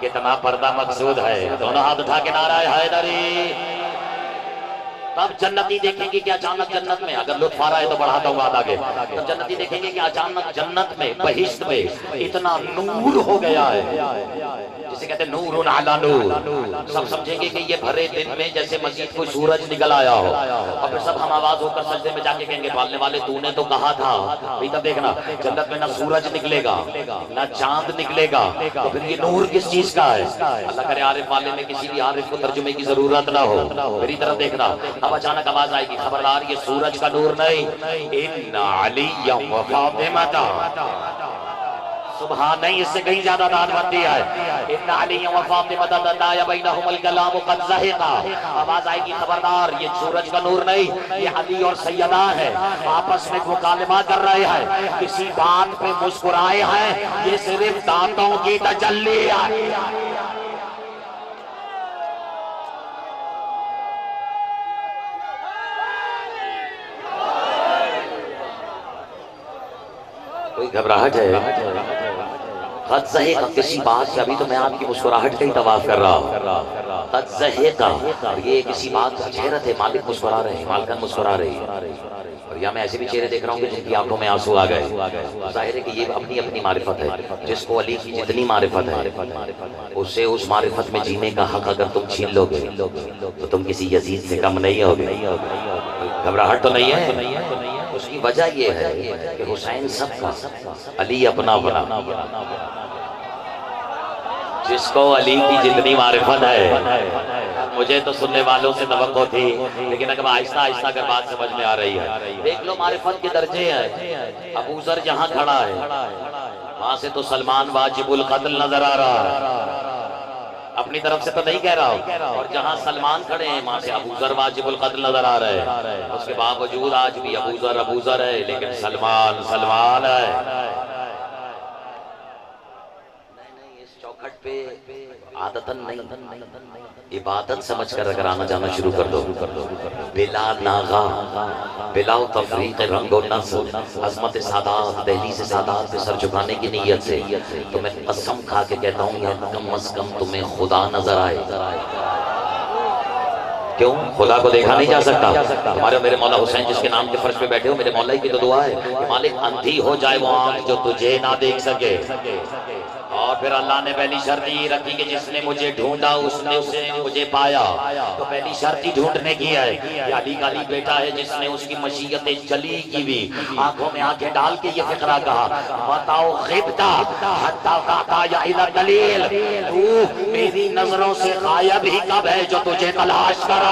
कितना पर्दा मकसूद है। दोनों हाथ उठा के नारा हैदरी। तब जन्नती देखेंगे कि अचानक जन्नत में, अगर लुत्फ आ रहा है तो बढ़ाता हूँ बात आगे, तब जन्नती देखेंगे कि अचानक जन्नत में बहिश्त में इतना नूर हो गया है, जिसे कहते हैं नूरुन अला नूर। सब समझेंगे कि ये भरे दिन में जैसे मस्जिद को सूरज निकल आया हो, और फिर सब हम आवाज होकर सजदे में जाके कहेंगे पालने वाले तूने तो कहा था। भाई तब देखना जन्नत में ना सूरज निकलेगा ना चांद निकलेगा, तो फिर ये नूर किस चीज का है? अल्लाह करे आरिफ वाले में किसी भी आरिफ को तर्जुमे की जरूरत ना हो। मेरी तरफ देखना, अब अचानक आवाज आएगी खबरदार ये सूरज का नूर नहीं, इन्ना अलिय्या व फातिमा, सुभान नहीं, इससे कहीं ज्यादा दानबंदी है। इन्ना अलिय्या व फातिमा तदाया बैनहुमुल कलाम क़द ज़हिक़ा। आवाज आएगी खबरदार ये सूरज का नूर नहीं, ये अली और सैयदा है, आपस में मुकालमा कर रहे हैं, किसी बात पे मुस्कुराए हैं, ये सिर्फ दांतों की तजल्ली है। घबराहट है कद ज़हे का किसी बात से, अभी तो मैं आपकी मुस्कुराहट का ही तवाफ कर रहा हूँ। कद ज़हे का, ये किसी बात का चेहरा थे, मालिक मुस्कुरा रहे हैं, मालकन मुस्कुरा रही है, और या मैं ऐसे भी चेहरे देख रहा हूँ कि जिनकी आंखों में आंसू आ गए। जाहिर है कि ये अपनी अपनी मारिफत है, जिसको अली की जितनी मारिफत है उससे उस मारिफत में जीने का हक अगर तुम छीन लोगे तो तुम किसी यजीद से कम नहीं होगे। घबराहट तो नहीं है। उसकी वजह ये है कि हुसैन सबका, अली अपना बना। जिसको अली की जितनी मारिफत है, मुझे तो सुनने वालों से तवक्को थी, लेकिन अगर आहिस्ता आहिस्ता अगर बात समझ में आ रही है, देख लो मारिफत के दर्जे हैं। अबू ज़र जहां खड़ा है वहां से तो सलमान वाजिबुल कत्ल नजर आ रहा है, अपनी तरफ से तो नहीं कह रहा हूं, और जहां सलमान खड़े हैं वहां से अबू ज़र वाजिबुल कत्ल नजर आ रहे हैं। उसके बावजूद आज भी अबू ज़र है, लेकिन सलमान सलमान है। चौखट पे आदतन नहीं, इबादत समझकर अगर आना जाना शुरू कर दो, बिला नागा बिला तफरीक रंगो नस्ल, अजमत सादात, दहली से सादात पे सर झुकाने की नीयत से, तो मैं कसम खा के कहता हूँ या कम अज कम तुम्हें खुदा नजर आए। क्यों? खुदा को देखा नहीं जा सकता। हमारे मेरे मौला हुसैन जिसके नाम के फर्श पे बैठे हो, मेरे मौला की तो दुआ है कि मालिक अंधी हो जाए वो आंख जो तुझे ना देख सके। और फिर अल्लाह ने पहली शर्त ही रखी कि जिसने मुझे ढूंढा उसने उसे मुझे पाया। तो पहली शर्त ही ढूंढने की है कि अली का अली बेटा है जिसने उसकी मशीयतें चली की भी, आंखों में आंखें डाल के ये फिक्रा कहा, बताओ खिबता हत्ता काता या इला दलील, तू मेरी नजरों से गायब ही कब है जो तुझे तलाश करा।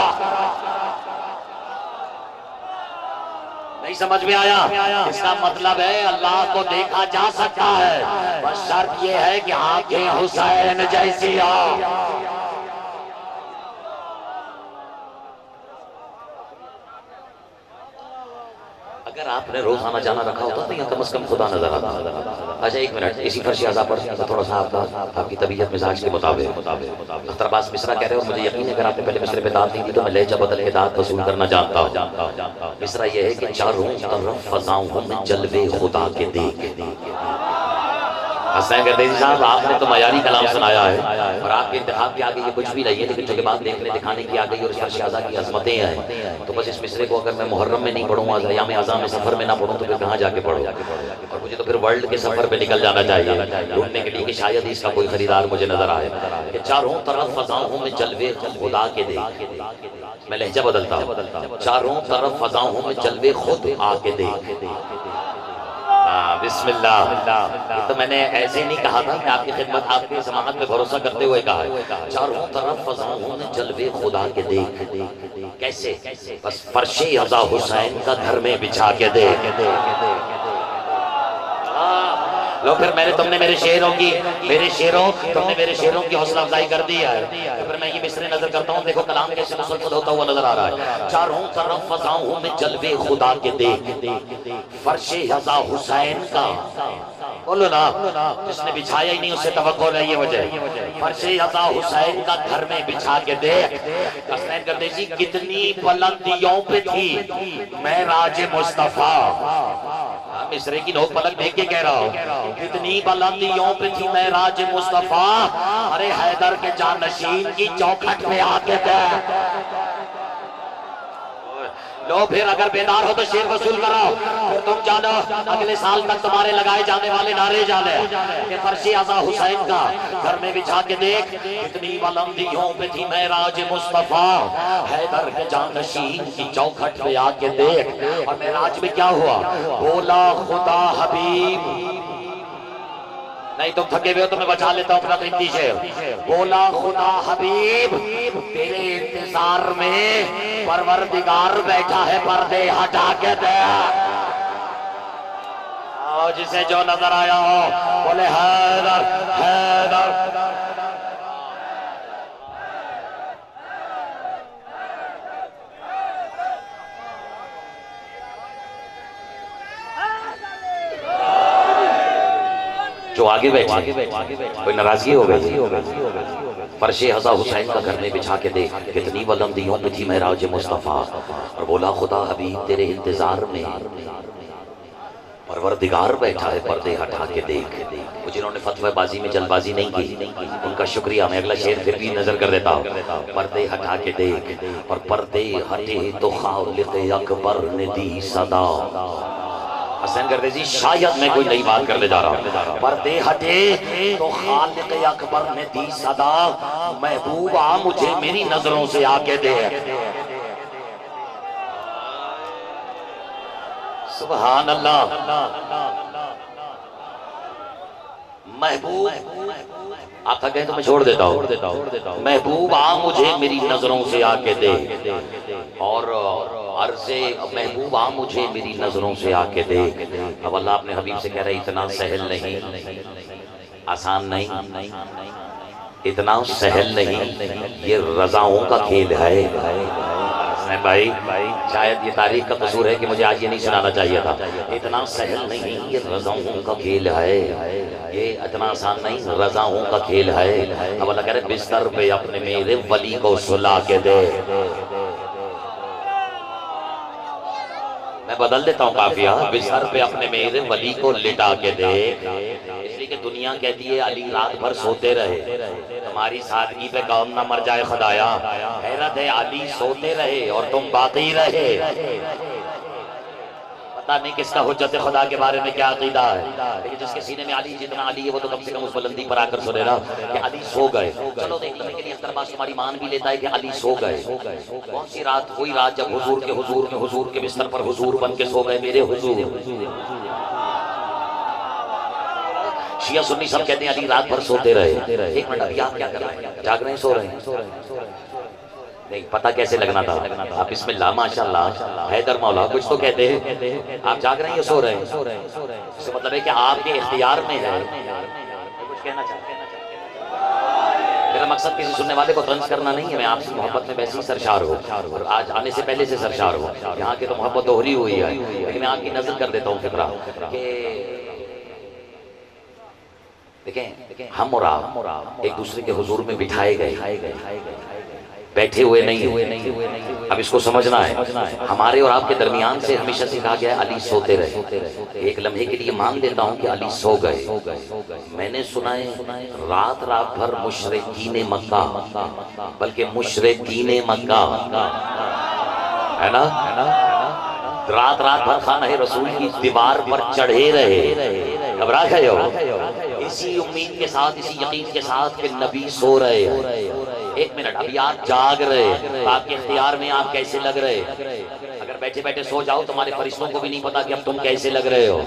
नहीं समझ में आया? इसका मतलब है अल्लाह को देखा जा सकता है, बस शर्त यह है कि आंखें हुसैन जैसी हो। अगर आपने रोज आना जाना रखा होता तो यहाँ कम से कम खुदा नजर आता। अच्छा एक मिनट, इसी फर्श आज़ा पर थोड़ा सा आपकी तबीयत मिजाज के मुताबिक अख्तर अब्बास मिश्रा कह रहे हो, मुझे यकीन है अगर आपने पहले मिसरे पे दाद नहीं दी तो मैं लहजा बदल के दाद वसूल करना जानता हूँ। मिसरा ये है कि चारों तरफ फजाऊं में जलवे खुदा के देख। हसनैन गर्देजी साहब, आपने तो मयारी कलाम सुनाया है और आपके इंतखाब के आगे ये कुछ भी नहीं है, लेकिन जो बात देखने दिखाने की आ गई और इस फर्श आज़ा की अजमतें हैं, तो बस इस मिसरे को अगर मैं मुहर्रम में नहीं पढ़ूंगा, अयाम आज़ा में सफर में ना पढ़ूं तो फिर कहाँ जाके पढ़ूं। और मुझे तो फिर वर्ल्ड के सफर पे निकल जाना चाहिए ढूंढने के लिए कि शायद इसका कोई खरीदार मुझे नजर आए। कि चारों तरफ फजाओं में जलवे खुदा के देख। मैं लहजा बदलता हूँ, चारों तरफ फजाओं में जलवे खुद आके देख। बिस्मिल्लाह। ये तो मैंने ऐसे नहीं कहा था, मैं आपकी खिदमत आपकी समाहत में भरोसा करते हुए कहा है। चारों तरफ फजाओं में जलवे खुदा के देख। कैसे? बस फर्शे अज़ा हुसैन का घर में बिछा के देख। लो फिर तुमने मेरे शेरों की हौसला अफजाई कर दी है। तो फिर मैं ये मिसरे नजर करता हूँ, देखो कलाम कैसे मुसलसल होता हुआ नजर आ रहा है। चारों तरफ फजाओं में जलवे खुदा के देख, फर्शे अज़ा हुसैन का, बोलो ना, जिसने बिछाया ही नहीं उससे तवक्को नहीं है वजह। फर्शे अज़ा हुसैन का घर में बिछा के देख। हसनैन गर्देजी कितनी बुलंदियों पे थी मैं राज मुस्तफा, मिसरे की नोक पलक देख के कह रहा हूँ, कितनी बुलंदियों पे थी मैं राज मुस्तफा, अरे हैदर के जानशीन की चौखट पे आके देख। लो फिर अगर बेदार हो तो शेर वसूल करो, फिर तुम जानो अगले साल तक तुम्हारे लगाए जाने वाले नारे जाने कि फर्शे अज़ा हुसैन का घर में बिछा के देख, कितनी बुलंदियों पे थी मैं राज मुस्तफा, हैदर के जानशीन की चौखट पे आके देख। और मेराज में क्या हुआ? बोला खुदा हबीब, नहीं तुम थके हुए हो तो मैं बचा लेता हूँ अपना कीमती शेर। बोला खुदा हबीब तेरे इंतजार में परवरदिगार बैठा है पर्दे हटा के दे। और जिसे जो नजर आया हो बोले हैदर हैदर। जो आगे बैठे कोई नाराजगी हो गई। फर्शे अज़ा हुसैन का घर में बिछा के देख, कितनी बुलंदियों पे थी महराज मुस्तफा, और बोला खुदा हबीब तेरे इंतजार में परवरदिगार बैठा है पर्दे हटा के देख। वो जिन्होंने फतवाबाजी में जल्दबाजी नहीं की उनका शुक्रिया। मैं अगला शेर फिर भी नजर कर देता हूँ। पर्दे हटा के देख और पर्दे हटे तो खालिक अकबर ने दी सदा। हसन करते जी शायद मैं कोई नई बात करने जा रहा हूँ। पर्दे हटे तो खालिक अकबर ने दी सदा, महबूबा मुझे मेरी नजरों से आके दे। सुभान अल्लाह। महबूब आप थक गए तो मैं छोड़ देता हूँ। महबूब आ मुझे मेरी नजरों से आके दे, और अर्ज़े महबूब आ मुझे मेरी नजरों से आके दे। अब अल्लाह अपने हबीब से कह रहे इतना सहल नहीं, आसान नहीं, इतना सहल नहीं, ये रज़ाओं का खेल है। भाई शायद ये तारीख का कसूर है कि मुझे आज ये नहीं सुनाना चाहिए था। इतना सहल नहीं, ये रज़ाओं का खेल है, ये इतना आसान नहीं, रज़ाओं का खेल है। अब अल्लाह कह रहे बिस्तर पे अपने मेरे वली को सुला के दे। मैं बदल देता हूँ काफिया, बिस्तर पे अपने मेरे वली को लिटा के दे। इसलिए कि दुनिया कहती है अली रात भर सोते रहे, हमारी सादगी पे कौम ना मर जाए खुदाया। हैरत है अली सोते रहे और तुम बाकी रहे। पता नहीं किसका हुज्जत खुदा के बारे में क्या अकीदा है, लेकिन जिसके सीने में अली जितना अली है वो तो कम से कम उस बुलंदी पर आकर सुने ना कि अली सो गए। चलो देखने के लिए अख्तर तुम्हारी मान भी लेता है कि अली सो गए। कौन सी रात? वही रात जब हुजूर के बिस्तर पर हुजूर बन के सो गए मेरे हुजूर। शिया सुन्नी सब कहते हैं अली रात भर सोते रहे। एक मिनट, अभी आप क्या कर रहे हैं? जाग रहे हैं, सो रहे हैं? नहीं पता कैसे लगना था। आप बिस्मिल्लाह माशाल्लाह हैदर मौला कुछ तो कहते हैं। आप जाग रहे हैं या सो रहे हैं? इसका मतलब है कि आपके इख्तियार में है। कुछ कहना चाहते हैं? मेरा मकसद किसी सुनने वाले को तंज करना नहीं है। मैं आपसे मोहब्बत में वैसे ही सरशार हूँ, और आज आने से पहले से सरशार हूँ। यहाँ की तो मोहब्बत दोहरी हुई है, लेकिन मैं आपकी नजर कर देता हूँ फिक्रा कि देखें हम और आप एक दूसरे के हुजूर में बिठाए गए, बैठे हुए नहीं। अब इसको समझना है, हमारे और आपके दरमियान से हमेशा से कहा गया अली सोते रहे। एक लम्हे के लिए मान लेता हूँ कि अली सो गए। मैंने सुना है रात भर मुशरिकीने मक्का, बल्कि मुशरिकीने मक्का है ना, रात भर खाना रसूल की दीवार पर चढ़े रहे। घबरा गए हो? इसी उम्मीद के साथ, इसी यकीन के साथ कि नबी सो रहे हैं। एक मिनट, अभी आप जाग रहे हैं, आपके इख्तियार में आप कैसे लग रहे हैं। अगर बैठे बैठे सो जाओ तुम्हारे फरिश्तों को भी नहीं पता कि अब तुम कैसे लग रहे हो।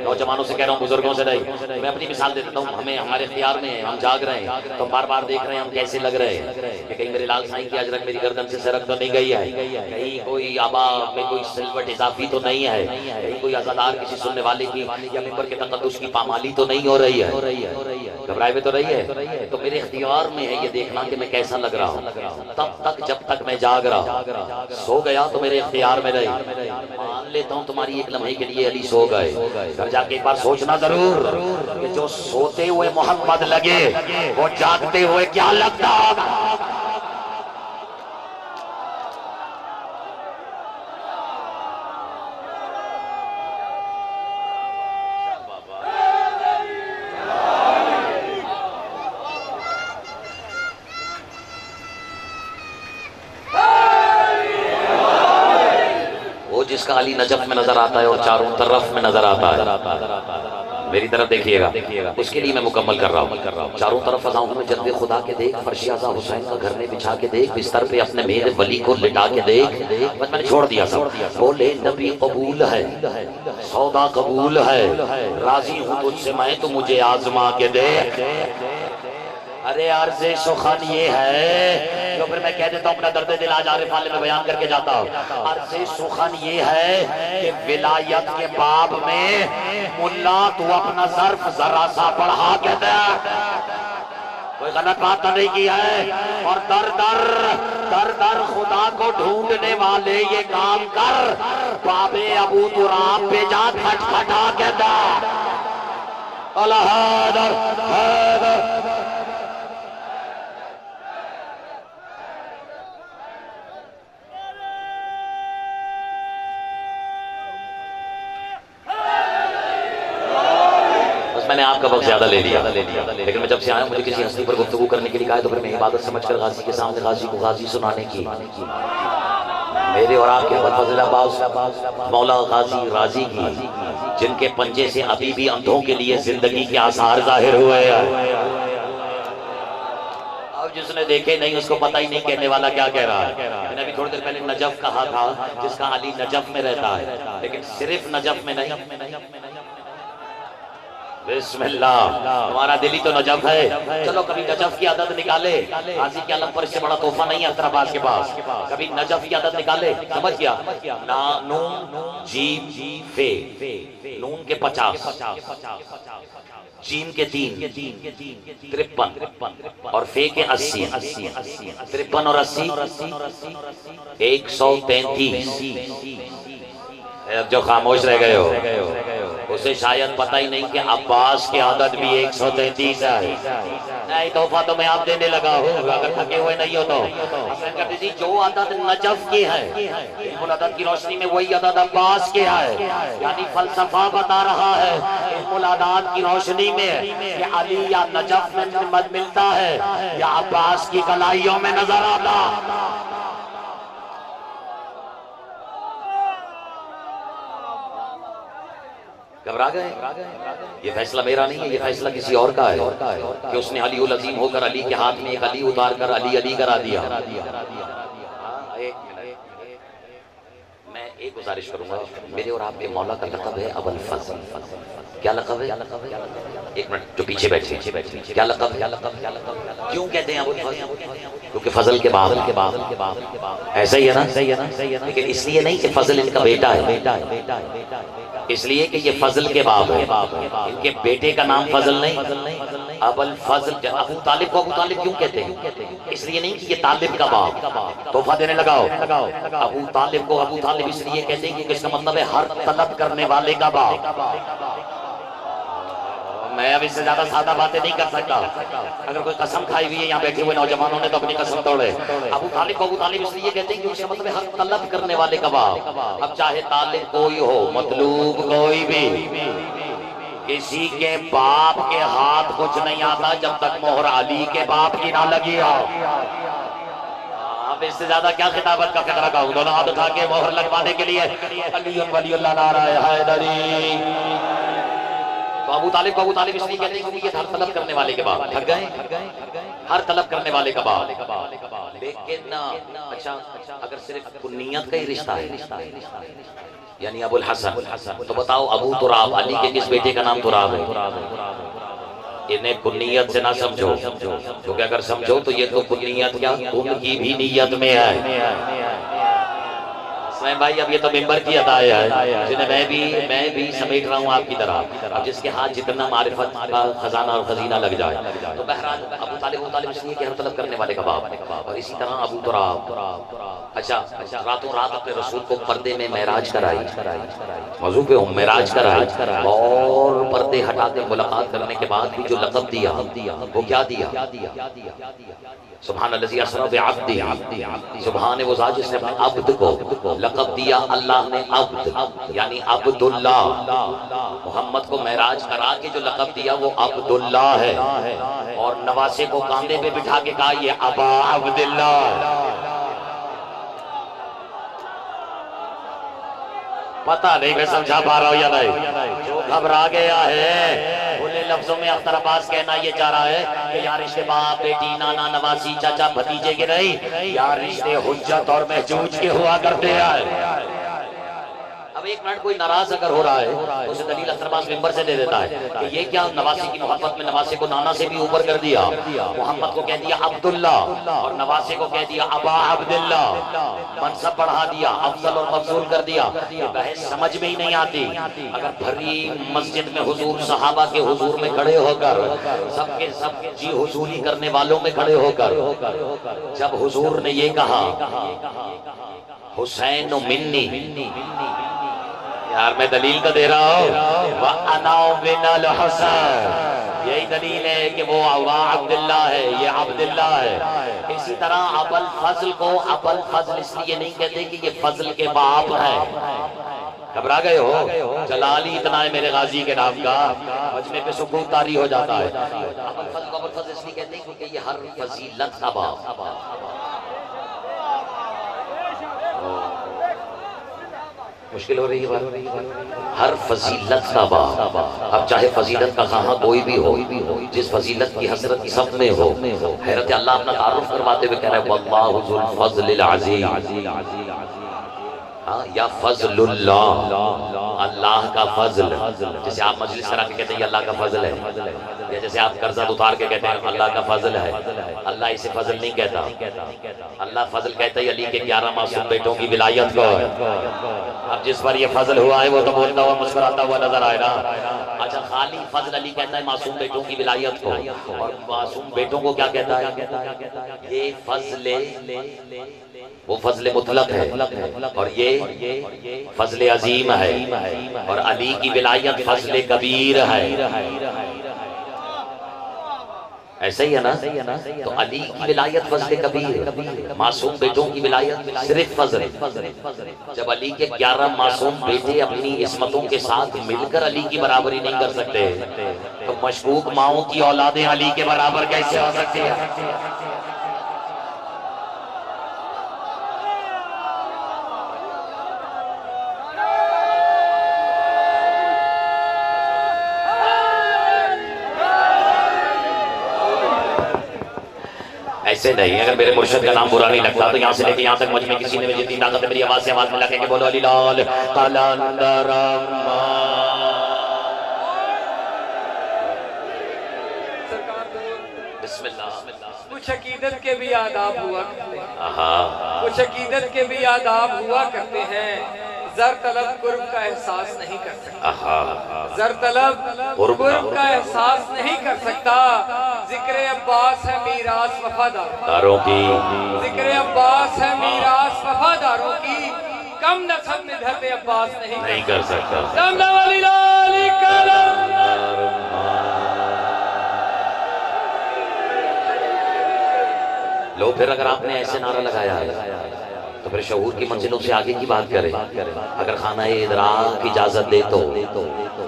नौजवानों से कह रहा हूँ, बुजुर्गों से नहीं। मैं अपनी मिसाल दे देता हूँ, हमें हमारे इख्तियार में हम जाग रहे हैं तो बार बार देख रहे हैं हम कैसे लग रहे हैं। कि कहीं मेरे लाल साईं की अजरक मेरी गर्दन से सरक तो नहीं गई है, कहीं कोई आबा में कोई सिलवट इजाफी तो नहीं है, कहीं कोई अज़ादार किसी सुनने वाले की या मिंबर के तकद्दुस की पामाली तो नहीं हो रही है, घबराए हुए तो रही है। तो मेरे इख्तियार में है ये देखना कि मैं कैसा लग रहा हूँ। तब तक जब तक मैं जाग रहा, सो गया तो मेरे इख्तियार में रही। मान लेता हूँ तुम्हारी एक लम्हे के लिए अली सो गए। घर जाके एक बार सोचना जरूर कि जो सोते हुए मोहम्मद लगे वो जागते हुए क्या लगता। जिसका अली नजफ में नजर आता है और चारों तरफ में नजर आता है, मेरी तरफ देखिएगा, उसके लिए मैं मुकम्मल कर रहा हूँ। चारों तरफ फजाओं में जन्नत खुदा के देख, फर्श आज़ा हुसैन का घर में बिछा के देख, बिस्तर पे अपने मेरे वली को लिटा के देख। बस मैंने छोड़ दिया सब। बोले नबी कबूल है, सौदा कबूल है, राजी हूँ तुझसे मैं, तो मुझे आजमा के दे। अरे अर्ज़े सुखन ये है जो फिर मैं कह देता हूँ अपना दर्द दिल आज आरिफ वाले में बयान करके जाता हूँ। अर्ज़े सुखन ये है कि विलायत के बाब में मुल्ला तू अपना ज़र्फ जरा सा बढ़ा के दे। कोई गलत बात तो नहीं की है। और दर दर खुदा को ढूंढने वाले ये काम कर, बाबे अबू तुराब पे जा खटखटा के दे। अल्लाह हैदर मैंने आपका वक्त ज्यादा ले लिया, लेकिन मैं जब से आया मुझे किसी हस्ती पर गुफ्तगू करने के लिए कहा तो फिर मैं इबादत समझकर गाजी के सामने गाजी को गाजी सुनाने की मेरे और आपके फजल अब्बास मौला गाजी राजी की, जिनके पंजे से अभी भी अंधों के लिए जिंदगी के आसार जाहिर हुए हैं। अब जिसने देखे नहीं उसको पता ही नहीं कहने वाला क्या कह रहा है। मैंने अभी थोड़ी देर पहले नजफ कहा था, जिसका अली नजफ में रहता है, लेकिन सिर्फ नजफ में नहीं। बिस्मिल्लाह, हमारा दिली तो नजफ है। चलो कभी नजफ की आदत निकाले, गाजी के आलम पर इससे बड़ा तोहफा नहीं है अख्तराबाद के पास। कभी नजफ की आदत निकाले, समझ गया ना, नून जीम फे, नून के 50, जीम के 3 53 और फे के 80, 53 और 80 133। जो खामोश रह गए हो उसे शायद पता ही नहीं कि अब्बास की आदत भी 133 है। नहीं तोहफा तो मैं आप देने लगा हूँ, अगर थके हुए नहीं हो तो। कहते जी जो आदत नजफ की है, बिल्कुल आदत की रोशनी में वही आदत अब्बास की है। यानी फलसफा बता रहा है बिल्कुल आदत की रोशनी में कि अली या नजफ में मत मिलता है या अब्बास की कलाइयों में नजर आता। घबरा गए? ये फैसला मेरा नहीं है, ये फैसला किसी और का है कि उसने अली उल अजीम होकर अली के हाथ में एक अली उतार कर अली अली करा दिया। मैं एक गुजारिश करूंगा, मेरे और आपके मौला का लक़ब है अबुल फज़ल। क्या लक़ब है? एक मिनट, जो पीछे बैठे क्या लक़ब है? क्यों कहते हैं अबुल फज़ल? क्योंकि फजल के बाप ऐसा ही है ना, लेकिन इसलिए नहीं कि फजल इनका बेटा है, इसलिए कि ये फजल के बाप है। इनके बेटे का नाम फजल नहीं, अबुल फजल। अबू तालिब को अबू तालिब क्यों कहते हैं? इसलिए नहीं कि ये तालिब का बाप। तोहफा देने लगाओ, अबू तालिब को अबू तालिब इसलिए कहते हैं क्योंकि इसका मतलब है हर तलब करने वाले का बाप। मैं अब इससे ज्यादा सादा बातें नहीं कर सकता। अगर कोई कसम खाई हुई है यहाँ बैठे हुए नौजवानों ने तो अपनी कसम तोड़े। अबू तालिब को अबू तालिब इसलिए कहते हैं कि उसका मतलब है हर तलब करने वाले का बाप। अब चाहे तालिब कोई हो, मतलूब कोई भी, किसी के बाप के हाथ कुछ नहीं आता जब तक मोहर अली के बाप की ना लगी हो। अब इससे ज्यादा क्या खिताबत का खतरा कहूं? दोनों हाथ उठा के मोहर लगवाने के लिए अली वलीउल्लाह नारा हैदरी। तो अबू तालिब को अबू तालिब इसलिए कहते हैं क्योंकि ये हर तलब करने वाले के बाप। थक गए? हर तलब करने वाले का बाप। लेकिन अच्छा, अगर सिर्फ कुन्नियत का ही रिश्ता है, यानी अबुल हसन, तो बताओ अबू तुराब, अली के किस बेटे का नाम तुराब है? इन्हें कुन्नियत से ना समझो, क्योंकि अगर समझो तो ये तो कुन्नियत क्या उनकी भी नीयत में है। भाई अब ये तो मेंबर की अदा है, जिन्हें मैं भी समेट रहा हूँ आपकी तरह। अब जिसके हाथ जितना मारिफत का खजाना और खजीना लग जाए, तो बहरहाल अबू तालिब इसलिए कि हर तलब करने वाले का बाप। और इसी तरह अबू तुराब, अच्छा रातों रात अपने रसूल को पर्दे में महराज कराई, मौजू पे हूँ, महराज कराई, और पर्दे हटा के मुलाकात करने के बाद भी जो लक़ब दिया वो क्या दिया? सुभान अल्लाज़ी असरा बिअब्दी, सुभान वो ज़ात जिसने अपने अब्द को लक़ब दिया अल्लाह ने अब्द, यानी अब्दुल्लाह। मोहम्मद को महराज करा के जो लक़ब दिया वो अब्दुल्लाह है, और नवासे को कांधे पे बिठा के कहा ये अबा अब्दुल्लाह। पता नहीं मैं समझा पा रहा हूँ या नहीं? जो घबरा गया है खुले लफ्जों में अख्तर अब्बास कहना ये चाह रहा है कि यार रिश्ते बाप बेटी नाना नवासी चाचा भतीजे के नहीं, यार रिश्ते हुज्जत और महजूज के हुआ करते हैं। अब एक मिनट कोई नाराज अगर हो रहा है तो उसे दलील अख्तर अब्बास मिंबर से दे देता है कि ये क्या नवासी की मोहब्बत में नवासे को नाना से भी ऊपर कर दिया, मोहम्मद को कह दिया अब्दुल्ला और नवासे को कह दिया अबा अब्दुल्ला, मनसब बढ़ा दिया, अफजल और मफजूल कर दिया। ये बहस समझ में ही नहीं आती। अगर भरी मस्जिद में हुजूर सहाबा के हुजूर में खड़े होकर सबके सब जी हुजूरी करने वालों में खड़े होकर जब हुजूर ने ये कहा हुसैन मिन्नी, यार मैं दलील तो दे रहा हूँ, यही दलील है कि वो अब्दुल्ला है, ये अब्दुल्ला है। इसी तरह अबुल फजल को अबुल फजल इसलिए नहीं कहते कि ये फजल के बाप है, घबरा गए हो? जलाल ही इतना है मेरे गाजी के नाम का, मजमे पे सुकून तारी हो जाता है। अबुल फज़ल को अबुल फज़ल इसलिए कहते हैं क्योंकि ये हर फजीलत का बाप। मुश्किल हो रही है बात। हर फजीलत का बाप। अब चाहे फजीलत का कहाँ कोई भी हो, जिस फजीलत की हसरत सब में हो। हैरत अल्लाह अपना तारुफ करवाते हुए कह रहा है वल्लाहु ज़ुल फ़ज़लिल अज़ीम। हाँ, या फजलुल्लाह, अल्लाह का फजल। जैसे आप मजलिस करा के कहते हैं अल्लाह का फजल है, या जैसे आप कर्जा उतार के कहते हैं अल्लाह का फजल है। अल्लाह इसे फजल नहीं कहता, अल्लाह फजल कहता है अली के 11 मासूम बेटों की विलायत को। अब जिस पर ये फजल हुआ है वो तो बोलता हुआ मुस्कुराता हुआ नजर आए ना। अच्छा, खाली फजल अली कहता है मासूम बेटों की विलायत को, और मासूम बेटों को क्या कहता है? ये फजले, वो फजले मुतलक है, और ये फजले अजीम है, और अली की विलायत फजले कबीर है। ऐसे ही है ना? तो अली की विलायत फजले कबीर, मासूम बेटों की विलायत सिर्फ फजल। जब अली के 11 मासूम बेटे अपनी इस्मतों के साथ मिलकर अली की बराबरी नहीं कर सकते, तो मशकूक माओं की औलादें अली के बराबर कैसे हो सकती है? ऐसे नहीं। अगर मेरे मुर्शिद का नाम बुरा नहीं लगता तो यहाँ से लेके यहाँ तक मुझ में किसी ने जितनी ताकत है मेरी आवाज से आवाज मिला के बोलो अली लाल बिस्मिल्लाह। कुछ अकीदत के भी आदाब हुआ करते हैं, कुछ अकीदत के भी आदाब हुआ करते हैं। जर तलब कुर्ब का एहसास नहीं कर सकता, जर तलब कुर्ब का एहसास नहीं कर सकता। जिक्र अब्बास है मीरास वफादारों की, जिक्र अब्बास है मीरास वफादारों की। कम नसब में धरते अब्बास नहीं कर सकता। लो, फिर अगर आपने ऐसे नारा लगाया है तो फिर शऊर की मंजिलों से आगे की बात करें। अगर खाना इदराक की इजाजत दे तो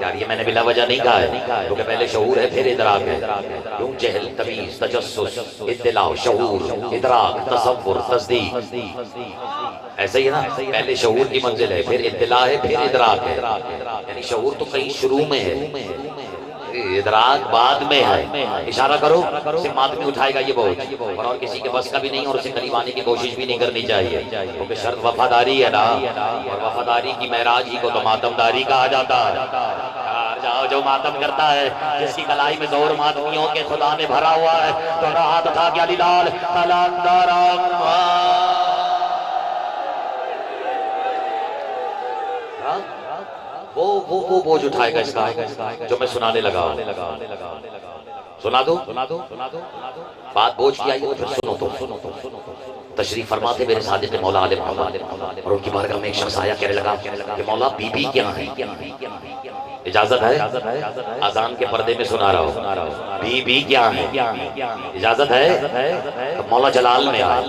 यार, ये मैंने बिला वजह नहीं कहा है, क्योंकि पहले शऊर है फिर इदराक है। क्यों? जहल, तमीज, तजस्सुस, इत्तिला, शऊर, इदराक, तसव्वुर, तस्दीक, ऐसे ही ना। पहले शऊर की मंजिल है, फिर इत्तिला है, फिर इदराक है। यानी शऊर तो कहीं शुरू में है, इदराक बाद में है। इशारा करो, सिर्फ माथ में उठाएगा ये बोझ, और किसी के बस का भी नहीं, और उसे करीब आने की कोशिश भी नहीं करनी चाहिए, क्योंकि शर्त वफादारी है ना। और वफादारी की महराज ही को तो मातमदारी कहा जाता है। जाओ, जो मातम करता है, जिसकी कलाई में जोर मातमियों के खुदा ने भरा हुआ है, तो हाथ उठा के अली लाल वो बोझ उठाएगा इसका, जो मैं सुनाने लगा। सुना दो बात बोझ की आई, फिर सुनो तो। तशरीफ फरमाते मेरे सादिक मौला आले मोहम्मद, और उनकी बारगाह में एक शख्स आया, कहने लगा कि मौला बीबी क्या है? इजाजत है? अजान के पर्दे में सुना रहा हूँ। बीबी क्या है? इजाजत है? तो मौला जलाल में आए।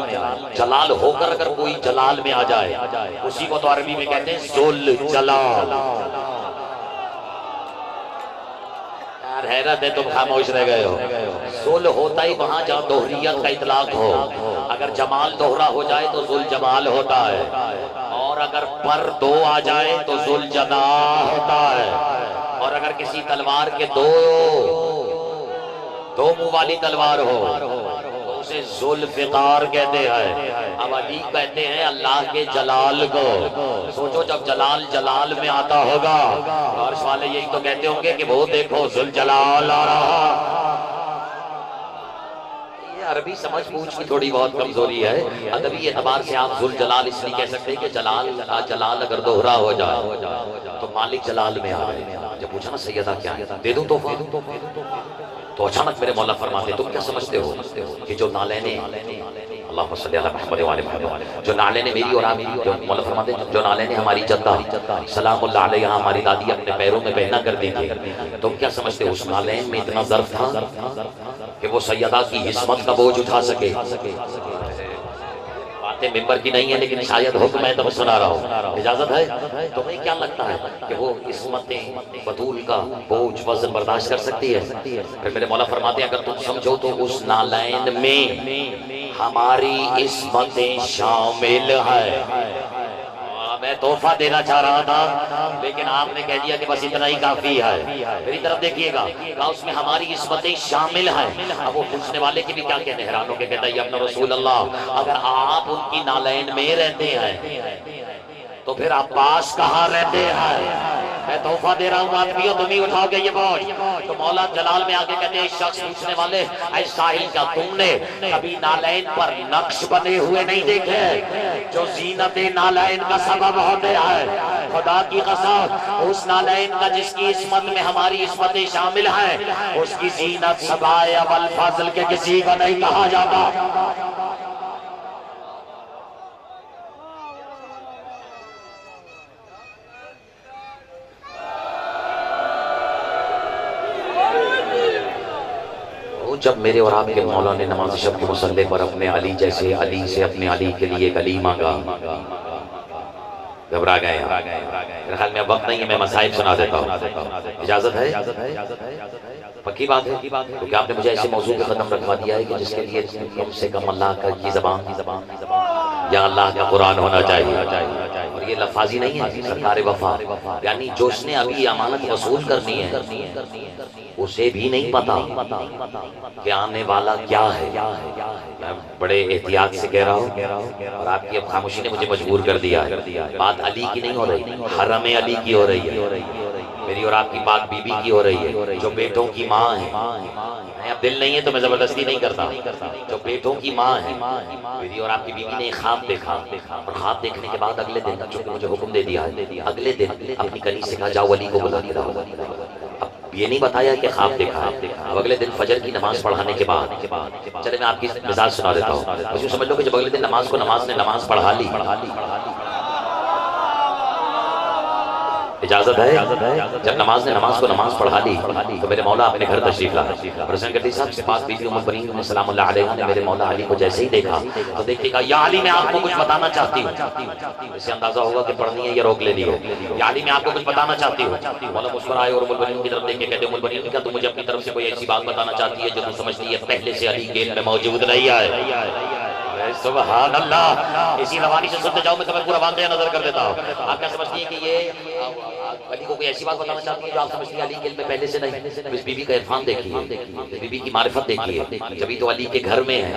जलाल होकर अगर कोई जलाल में आ जाए, उसी को तो अरबी में कहते हैं जुल जलाल। यार हैरत है, तुम खामोश रह गए हो। जुल होता ही वहां जहाँ दोहरियत का इतलाक हो। अगर जमाल दोहरा हो जाए तो जुल जमाल होता है, और अगर पर दो आ जाए तो जुल जना होता है। और अगर किसी तलवार के दो मुंह वाली तलवार हो तो उसे जुल्फिकार कहते हैं। अब अली कहते हैं अल्लाह के जलाल को। सोचो, जब जलाल जलाल में आता होगा, और वाले यही तो कहते होंगे कि वो देखो जुल जलाल आ रहा। अरबी समझ बूझ की थोड़ी बहुत कमजोरी है। अदबी एतबार से आप जुल जलाल इसलिए कह सकते हैं कि जलाल अगर दोहरा हो जाए तो मालिक जलाल में आ गए। जब पूछा ना सैयदा क्या है, दे दूं तो अचानक मेरे मौला फरमाते, तुम क्या समझते हो कि जो नालैने, अल्लाहुम्मा सल्ली अला मुहम्मद व अली मुहम्मद, जो नालैने मेरी और आप, जो मौला फरमाते जो नालैने हमारी जद्दा सलामुल्लाह अलैहा हमारी दादी अपने पैरों में पहना करती थी, तुम क्या समझते हो उस नालैन में इतना ज़र्फ था कि वो सैयदा की इस्मत का बोझ उठा सके? बातें मिंबर की नहीं है, लेकिन शायद हुक्म है तो मैं सुना रहा हूँ। इजाजत है? तुम्हें क्या लगता है कि वो इस्मतें बतूल का बोझ वजन बर्दाश्त कर सकती है? फिर मेरे मौला फरमाते हैं, अगर तुम समझो तो उस नालैन में हमारी इस्मतें शामिल है। मैं तोहफा देना चाह रहा था, लेकिन आपने कह दिया कि बस इतना ही काफी है। मेरी तरफ देखिएगा, कहा उसमें हमारी इस्मतें शामिल हैं। अब वो पूछने वाले की भी क्या कहने, हैरान होकर कहता है अपना रसूल अल्लाह, अगर आप उनकी नालैन में रहते हैं तो फिर अब्बास कहाँ रहते हैं? मैं तोहफा दे रहा हूँ आदमियों, तुम ही उठाओगे ये बोझ। तो मौला जलाल में आगे कहते हैं, शख्स पूछने वाले, ऐ साहिल क्या तुमने कभी नालैन पर नक्श बने हुए नहीं देखे जो जीनत नालैन का सबब होते हैं? खुदा की कसम, उस नालैन का जिसकी इस्मत में हमारी इस्मतें शामिल हैं, उसकी जीनत सबाए अवल फजल के किसी को नहीं कहा जाता। जब मेरे और आपके मौला ने नमाज शब के मुसल्ले पर अपने अली जैसे अली से अपने अली के लिए एक अली मांगा, घबरा गए। मेरे ख्याल में अब वक्त नहीं है, मैं मसाइब सुना देता हूँ। इजाजत है? पक्की बात है? क्योंकि आपने मुझे ऐसे मौजूद पे कदम रखवा दिया है कि जिसके लिए कम से कम अल्लाह का की ज़बान या अल्लाह का कुरान होना चाहिए। और ये लफाजी नहीं है, सरकार वफा, यानी जो उसने अभी अमानत वसूल करनी है उसे भी नहीं पता कि आने वाला क्या है। मैं बड़े एहतियात से कह रहा हूँ, और आपकी अब खामोशी ने मुझे मजबूर कर दिया है। बात अली की नहीं हो रही, हरम अली की हो रही है। मेरी और आपकी बात बीबी की हो रही है, जो बेटों की माँ है। अब दिल नहीं है तो मैं जबरदस्ती नहीं करता, जो बेटों की माँ है। मेरी और आपकी बीबी ने ख्वाब देखा, और ख्वाब देखने के बाद अगले दिन, चूंकि मुझे हुक्म दे दिया है, अगले दिन अपनी कनी से कहा, जाओ अली को बुला के लाओ। अब ये नहीं बताया कि ख्वाब देखा है। अब अगले दिन फजर की नमाज पढ़ाने के बाद, चले मैं आपकी मिजाज सुना देता हूँ। तो समझ लो कि जब अगले दिन नमाज ने नमाज पढ़ा ली, इजाजत है? जब नमाज ने नमाज पढ़ा ली तो मेरे मौला अपने घर तशरीफ लाए। और हुसैन गद्दी साहब के पास बीबी उम्मुल बनीन सलामुल्लाह अलैहा ने मेरे मौला अली को जैसे ही देखा तो देखते कहा, या अली मैं आपको कुछ बताना चाहती हूँ। इससे अंदाजा होगा कि पढ़नी है या रोक लेनी हो। या अली मैं आपको कुछ बताना चाहती हूँ। मौला मुस्कुराए और उम्मुल बनीन की तरफ देख के कहते, उम्मुल बनीन क्या तुम मुझे अपनी तरफ से कोई ऐसी बात बताना चाहती है जो तुम समझती है पहले से अली गेल में मौजूद नहीं है? सुभान अल्लाह, इसी रवानी से सुनते जाओ, मैं तुम्हें पूरा वाक़या नजर कर देता हूँ। आप क्या समझती हैं कि ये अली को कोई ऐसी बात बताना चाहती है जो आप समझती हैं अली के में पहले से नहीं? इस बीबी का इरफान देखिए, बीबी की मारिफत देखिए, जब तो अली के घर में है,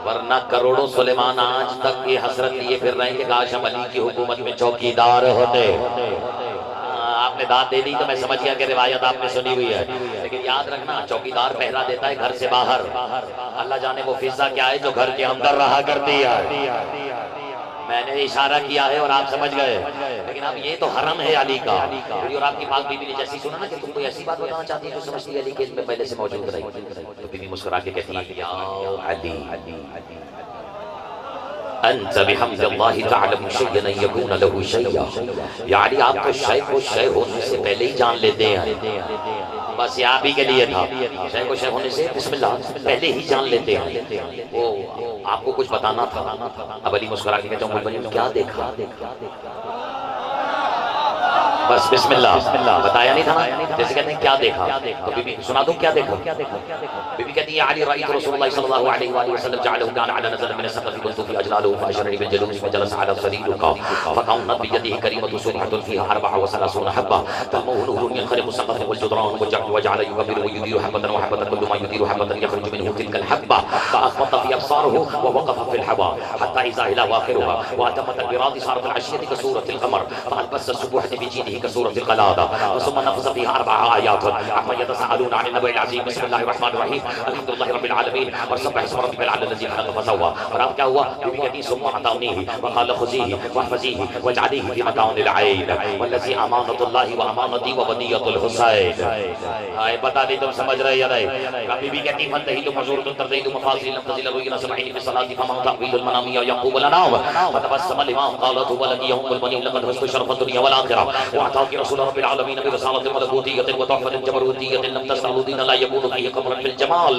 वरना करोड़ों सुलेमान आज तक ये हसरत लिए फिर रहे हैं कि काश हम अली की हुकूमत में चौकीदार होते। आपने दाद दे दी तो मैं समझ गया कि रिवायत आपने सुनी हुई है, लेकिन याद रखना, चौकीदार पहरा देता है घर से बाहर। अल्लाह जाने वो फिजा क्या है जो घर के अंदर रहा करती है। मैंने इशारा किया है और आप समझ गए, लेकिन अब ये तो हरम है अली का। और आपकी पाक बीबी ने जैसी सुना ना कि तुम कोई ऐसी बात बताना चाहती है जो समझती है अली के में पहले से मौजूद रही, तो बीबी मुस्कुरा के कहती है, या अली अंत बिहम्दिल्लाहि तअलम शय्यन यकून लहू शय्या। यानी आप तो शय को शय होने से पहले ही जान लेते हैं। बस ये आप ही के लिए था, शय को शय होने से बिस्मिल्लाह पहले ही जान लेते हैं। वो आपको कुछ बताना था। अब अली मुस्कुरा के कहते हैं, क्या देखा? बस बिस्मिल्लाह, बताया नहीं था ना, जैसे कहते हैं क्या देखा, तो बीबी सुना दूं क्या देखा? बीबी कहती है, अली रअयतु रसूलुल्लाह सल्लल्लाहु अलैहि वसल्लम जअलहु काना अला नज़र मिन सक़फ़ कुन्तु फी अजलालिhi फअशरनी बिल जुलूस फजलस अला सरीरिका फकानत बियदिही करीमतु सूरहतुन फीहा 34 हब्बा तमुहु नूरुन यखरिqu सक़फ़ वल जुदरान वजअल युकब्बिरु वयुदिरु हब्बतन व हब्बतन कुल्लु मा युदिरु हब्बतन यखरुजु मिनहु तिलकल हब्बा फअख़बत फी अबसारिही व वक़फ़ फिल हवा हत्ता इज़ा इला आखिरिहा व अतमत बिराद सारत अल-अश्यति कसूरतिल क़मर फअलबस सुबहति बिजीदिही कसूरतिल क़लादा वसुम्मा नफ़ज़ फीहा 4 आयात अम्मा यतसअलून अनिल नबइल अज़ीम बिस्मिल्लाहिर रहमानिर रहीम अल्हम्दुलिल्लाहि रब्बिल आलमीन और सब्बिह इसम रब्बिकल आला लज़ी खलक़ फसव्वा। और अब क्या हुआ? बीबी कहती सुम्मा अताउनीही व क़ाल खुज़ीही वहफ़ज़ीही वजअलीही फी मकानिल आइन वल्लज़ी अमानतुल्लाहि व अमानती व वदियतुल हुसैन। आए बता दी तुम समझ रहे या नहीं? बीबी कहती फंतही तो मज़ूरतुन तरज़ीदु मफ़ाज़िल तज़िल रुयना सबईन बिसलाति फमा तअवीलुल मनामी या यक़ूब लना व तबस्सम लिमा क़ालतु व लकी यौमुल बनीन लक़द हस्तु शरफ़ दुनिया वल आखिरह व वाता कि रसूल रब्बिल आलमीन बि रसालत मलकूतियत व तहफत जबरूतियत लम तसलुदीन ला यकूनु फी कमरन फिल जमाल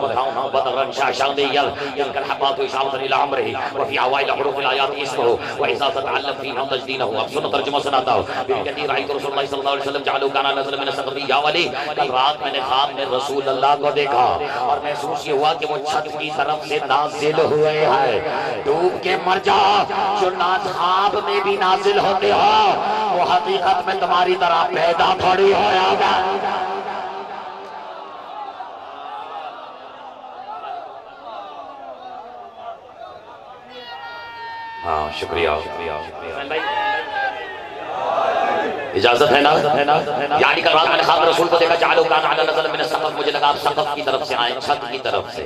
व काउना बदरन शाशादियल यनकल हबात इशारत इला अमरिhi व फी अवाइल हुरूफ अल आयात इसमहु व इज़ा ततअल्लम फी हम तजदीनहु। अब सुनो तर्जुमा सुनाता हूं। बिकती राई तो रसूलुल्लाह सल्लल्लाहु अलैहि वसल्लम जालू काना नज़र में सकती या वली, कल रात मैंने ख्वाब में रसूल अल्लाह को देखा और महसूस ये हुआ कि वो छत की तरफ से नाजिल हुए हैं। डूब के मर जाओ, जो नाज ख्वाब में भी नाजिल होते हो वो हकीकत में तुम्हारी तरह पैदा थोड़ी होगा। हाँ शुक्रिया इजाजत है ना? यानी कल रात मैंने ख्वाब में रसूल को देखा जालू कान अला नज़ल मिन सक़फ़, मुझे लगा आप सक़फ़ की तरफ से आए, छत की तरफ से।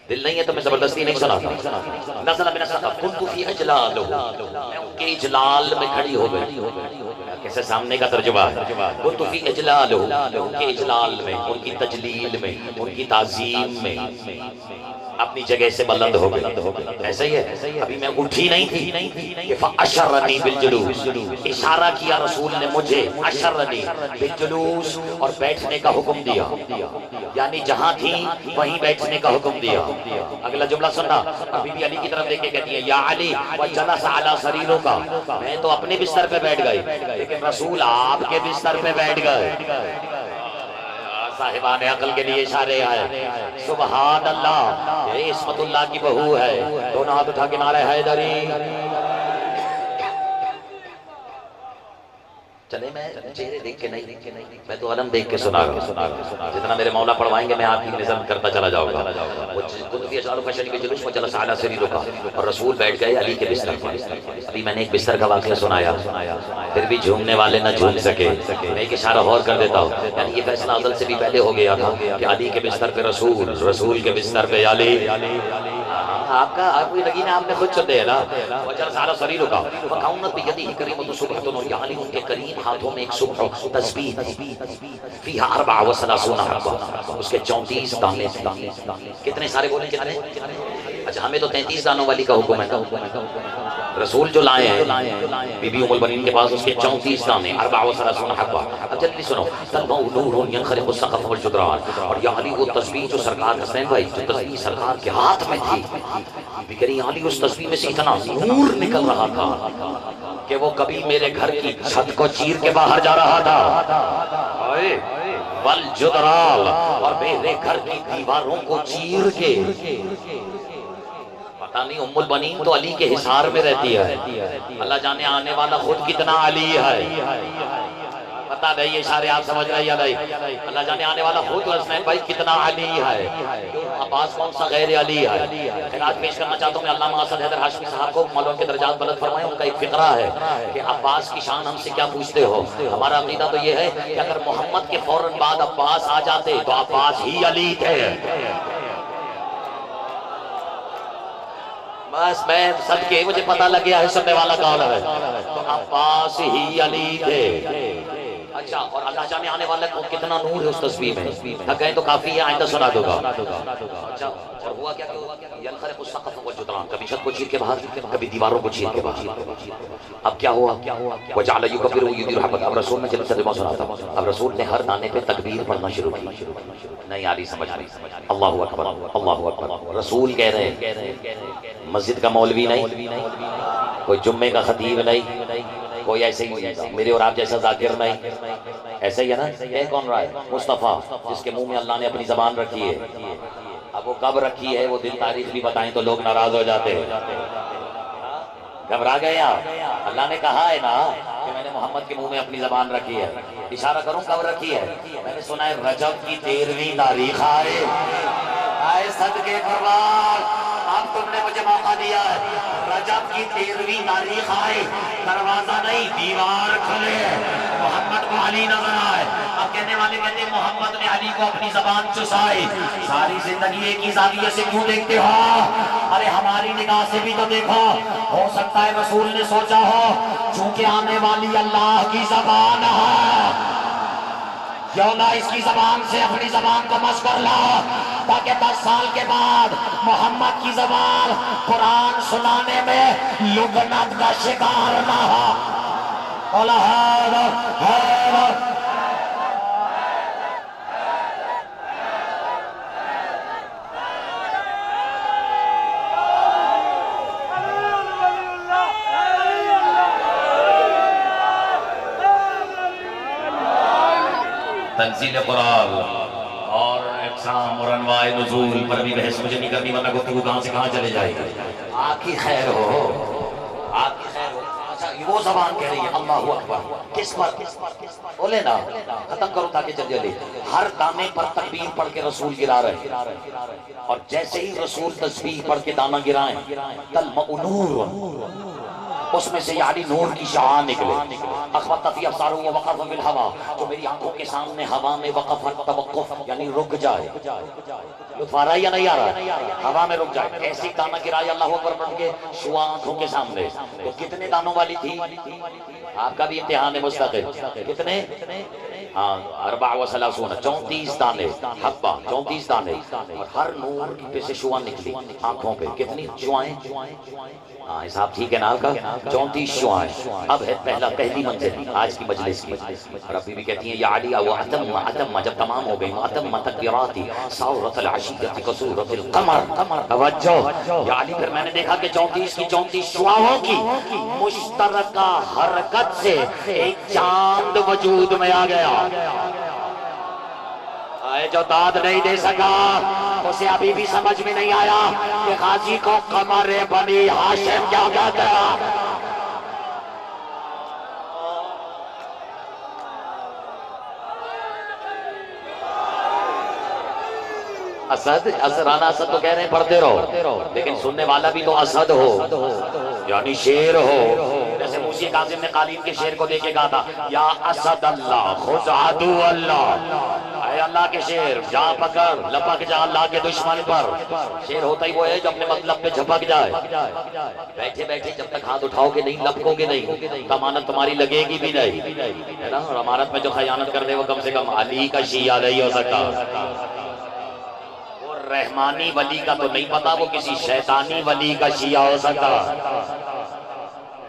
दिल नहीं है तो मैं जबरदस्ती नहीं सुनाता। नज़ल मिन सक़फ़ कुन्तु फी इजलाल, मैं उनके इजलाल में खड़ी हो गई। कैसे सामने का तर्जुमा है। कुन्तु फी इजलाल, उनके इजलाल में, उनकी तजलील में, उनकी ताज़ीम में अपनी जगह से बुलंद हो गई। ऐसा ही है। अभी मैं उठी नहीं थी कि फअशरनी बिलजुलूस, इशारा किया रसूल ने मुझे, अशरनी बिलजुलूस, और बैठने का हुक्म दिया। यानी जहां थी वहीं बैठने का हुक्म दिया। अगला जुमला सुनना। बीबी अली की तरफ देख के कहती है या अली व जलस अला सरीरों का, मैं तो अपने बिस्तर पे बैठ गई लेकिन रसूल आपके बिस्तर पे बैठ गए। साहिबान अकल के लिए इशारे आए। सुभान अल्लाह, ये इस्मतुल्लाह की बहू है। दोनों हाथ उठा के नारे हैदरी। चले मैं चेहरे देख के नहीं, मैं तो अलम देख के सुना रहा हूं। जितना मेरे मौला पढ़वाएंगे मैं आपकी निज़म करता चला जाऊंगा। और रसूल बैठ गए अली के बिस्तर पर। अभी मैंने एक बिस्तर का वाक़या सुनाया, फिर भी झूमने वाले न झूम सके। मैं एक इशारा और कर देता हूँ। यानी ये फैसला अज़ल से भी पहले हो गया था कि अली के बिस्तर पे रसूल, रसूल के बिस्तर पे अली। आपका आपकी लगी ना, आपने खुद चलते है ना। वजह सारा शरीर का वकाउनत भी यदि करीम तो सुबह तो या अली उनके करीम हाथों में एक सुबह तस्बीह फीहा 34 हब्बा, उसके 34 दाने। कितने सारे बोले? कितने? अच्छा हमें तो 33 दानों वाली का हुक्म है। रसूल जो लाए हैं बीबी उम्मुल बनीन के पास, उसके 34 दाने 34 हब्बा। अब जल्दी सुनो। और या अली वो तस्बीह जो सरकार हसनैन भाई, जो तस्बीह सरकार के हाथ में थी, बिकरी अली उस तस्बीह में से इतना नूर निकल रहा था कि वो कभी मेरे घर की छत को चीर के बाहर जा रहा था, वल जुदराल, और मेरे घर की दीवारों को चीर के। पता नहीं उम्मुल बनीन तो अली के हिसार में रहती है, अल्लाह जाने आने वाला खुद कितना अली है। पता नहीं ये इशारे आप समझ रहे या नहीं? अल्लाह जाने आने वाला खुद हसनैन भाई कितना अली है। अब्बास कौन सा गैर अली है? खिराज पेश करना चाहता हूँ मैं अल्लामा असद हैदर हाशमी साहब को, मौलवी के दर्जात बुलंद फरमाए। उनका एक फिक्रा है कि अब्बास की शान हमसे क्या पूछते हो। हमारा अकीदा तो ये है कि अगर मोहम्मद के फौरन बाद अब्बास आ जाते तो अब्बास ही अली थे। बस मैं सदके मुझे पता लग गया है सुनने वाला कौन है, तो अब्बास ही अली थे। अच्छा, और अल्लाह जाने आने वाला को कितना नूर है उस तस्वीर में। थक गए तो काफी है, आइंदा सुना दूंगा। अच्छा, और हुआ क्या? कभी छत को चीर के बाहर, कभी दीवारों को चीर के बाहर। अब क्या हुआ? वो जालयू कबीर अब रसूल ने जब तर्जुमा सुना था, अब रसूल ने हर दाने पे तकबीर पढ़ना शुरू की। नहीं आ रही समझ में? अल्लाहु अकबर, अल्लाहु अकबर। रसूल कह रहे हैं, मस्जिद का मौलवी नहीं, कोई जुम्मे का खतीब नहीं, कोई ऐसे ही मेरे और आप जैसा जाकिर नहीं। ऐसे ही है ना? ये कौन रहा है? मुस्तफ़ा, जिसके मुंह में अल्लाह ने अपनी जबान रखी है। अब वो कब रखी है, वो दिन तारीख भी बताएं तो लोग नाराज हो जाते हैं। घबरा गए आप? अल्लाह ने कहा है ना कि मैंने मोहम्मद के मुंह में अपनी जबान रखी है। इशारा करूं कब रखी है? मैंने सुना है रजब की 13वीं तारीख आए सदके कुर्बान। अब तुमने मुझे मौका दिया है, रजब की 13वीं तारीख आए, दरवाजा नहीं दीवार खुले, मोहम्मद को अली नजर आए। अब कहने वाले कहते हैं मोहम्मद ने अली को अपनी जबान चुसाई। सारी जिंदगी एक ही जाविये से क्यों देखते हो? अरे हमारी निगाह से भी तो देखो। हो सकता है रसूल ने सोचा हो चूंकि आने वाली अल्लाह की जबान है, क्यों ना इसकी जबान से अपनी जबान को मस कर लो, ताकि 10 साल के बाद मोहम्मद की जबान कुरान सुनाने में लुगनत का शिकार ना हो। तंजील कुरान और इक़साम और अनवाए नुज़ूल पर भी बहस मुझे नहीं करनी, वरना गुफ्तगू कहाँ से कहाँ चले जाएगी। आपकी खैर हो, आपकी खैर हो। अच्छा वो जबान कह रही है अल्लाहु अकबर, किस पर बोले ना, खत्म करो ताकि जल्दी। हर दाने पर तकबीर पढ़ के रसूल गिरा रहे, और जैसे ही रसूल तस्बीह पढ़ के दाना गिराएं, तलमउ नूर, उसमें से यानी नूर की शान निकले। अखबत तफी अफसारू व वक़फ़ बिल हवा, जो मेरी आंखों के सामने हवा में वक़फ़ तवक्कुफ यानी रुक जाए। लुत्फ़ आ रहा है या नहीं आ रहा? हवा में रुक जाए। ऐसी दाना गिराया अल्लाहु अकबर पढ़ के, शुआ आंखों के सामने। तो कितने दानों वाली थी? आपका भी इम्तिहान है मुस्तक़िल। कितने? हाँ, 34 दाने, हब्बा 34 दाने, और हर नूर पे से शुआ निकली आंखों पे। कितनी शुआएं? हाँ, हिसाब ठीक है ना आपका? 34 शुआएं। अब है पहली मंजिल आज की मजलिस की। और अभी भी कहती हैं या अली वो अतम जब तमाम हो गई, अतम तकबीराती साउरतल अशीयती कसूरतिल कमर। तवज्जो या अली, फिर मैंने देखा कि 34 की 34 शुआओं की मुश्तरका हरकत से एक चांद वजूद में आ गया। जो दाद नहीं दे सका उसे अभी भी समझ में नहीं आया कि गाजी को कमर बनी हाशिम क्या कहता है। असद, असराना असद तो कह रहे हैं पढ़ते रहो, लेकिन सुनने वाला भी तो असद हो, यानी शेर हो। जैसे मूसी कासिम ने कालीन के शेर को देके कहा था, या असद अल्लाह खुद अदू अल्लाह, अल्लाह के शेर जा पकड़, लपक जा अल्लाह के दुश्मन पर। शेर होता ही वो है जो अपने मतलब पे झपक जाए। बैठे बैठे जब तक हाथ उठाओगे नहीं, लपकोगे नहीं, तमानत तुम्हारी लगेगी भी नहीं, है ना। और अमानत में जो खयानत कर दे वो कम से कम अली का शिया नहीं हो सकता। रहमानी वली का तो नहीं पता, वो किसी शैतानी वली का शिया हो सकता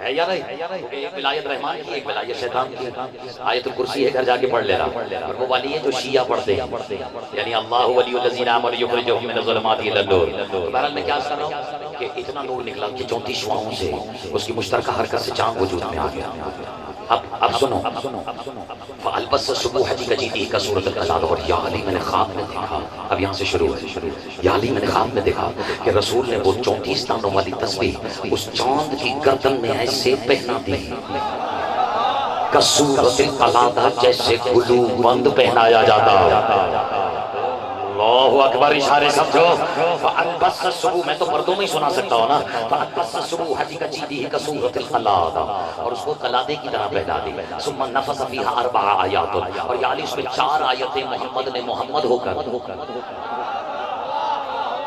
है या नहीं? एक विलायत रहमान की, एक विलायत शैतान की। आयतुल कुर्सी है, घर जाके पढ़ लेना। और वो वाली है जो शिया पढ़ते हैं, यानी अल्लाहु वलियुल्लज़ीना आमनु युखरिजुहुम मिनज़-ज़ुलुमाति इलल-नूर। तो बहरहाल मैं क्या कर रहा हूँ कि इतना नूर निकला कि 34 शुआओं से उसकी मुश्तरका हरकत से चांद वजूद में आ गया। अब सुनो, फ़अलबस सुबह हजी कजीती का सूरत कलाद। और या अली, मैंने ख्वाब में देखा, अब यहाँ से शुरू है। या अली, मैंने ख्वाब में देखा कि रसूल ने वो 34 दानों वाली तस्बीह उस चांद की गर्दन में ऐसे पहना दी, कसूरतिल कलादा, जैसे गुलू बंद पहनाया जाता। अल्लाहु अकबर, इशारे समझो। फ़अलबस सुबह, मैं तो पर्दों में ही सुना सकता हूँ ना। फ़अलबस सुबह हजी कजीती का सूरतिल कलादा, और उसको कलादे की तरह पहना दी। सुम्मा नफ़स फ़ीहा 4 आयातुन, और यानी उसमें 4 आयतें मोहम्मद ने मोहम्मद होकर।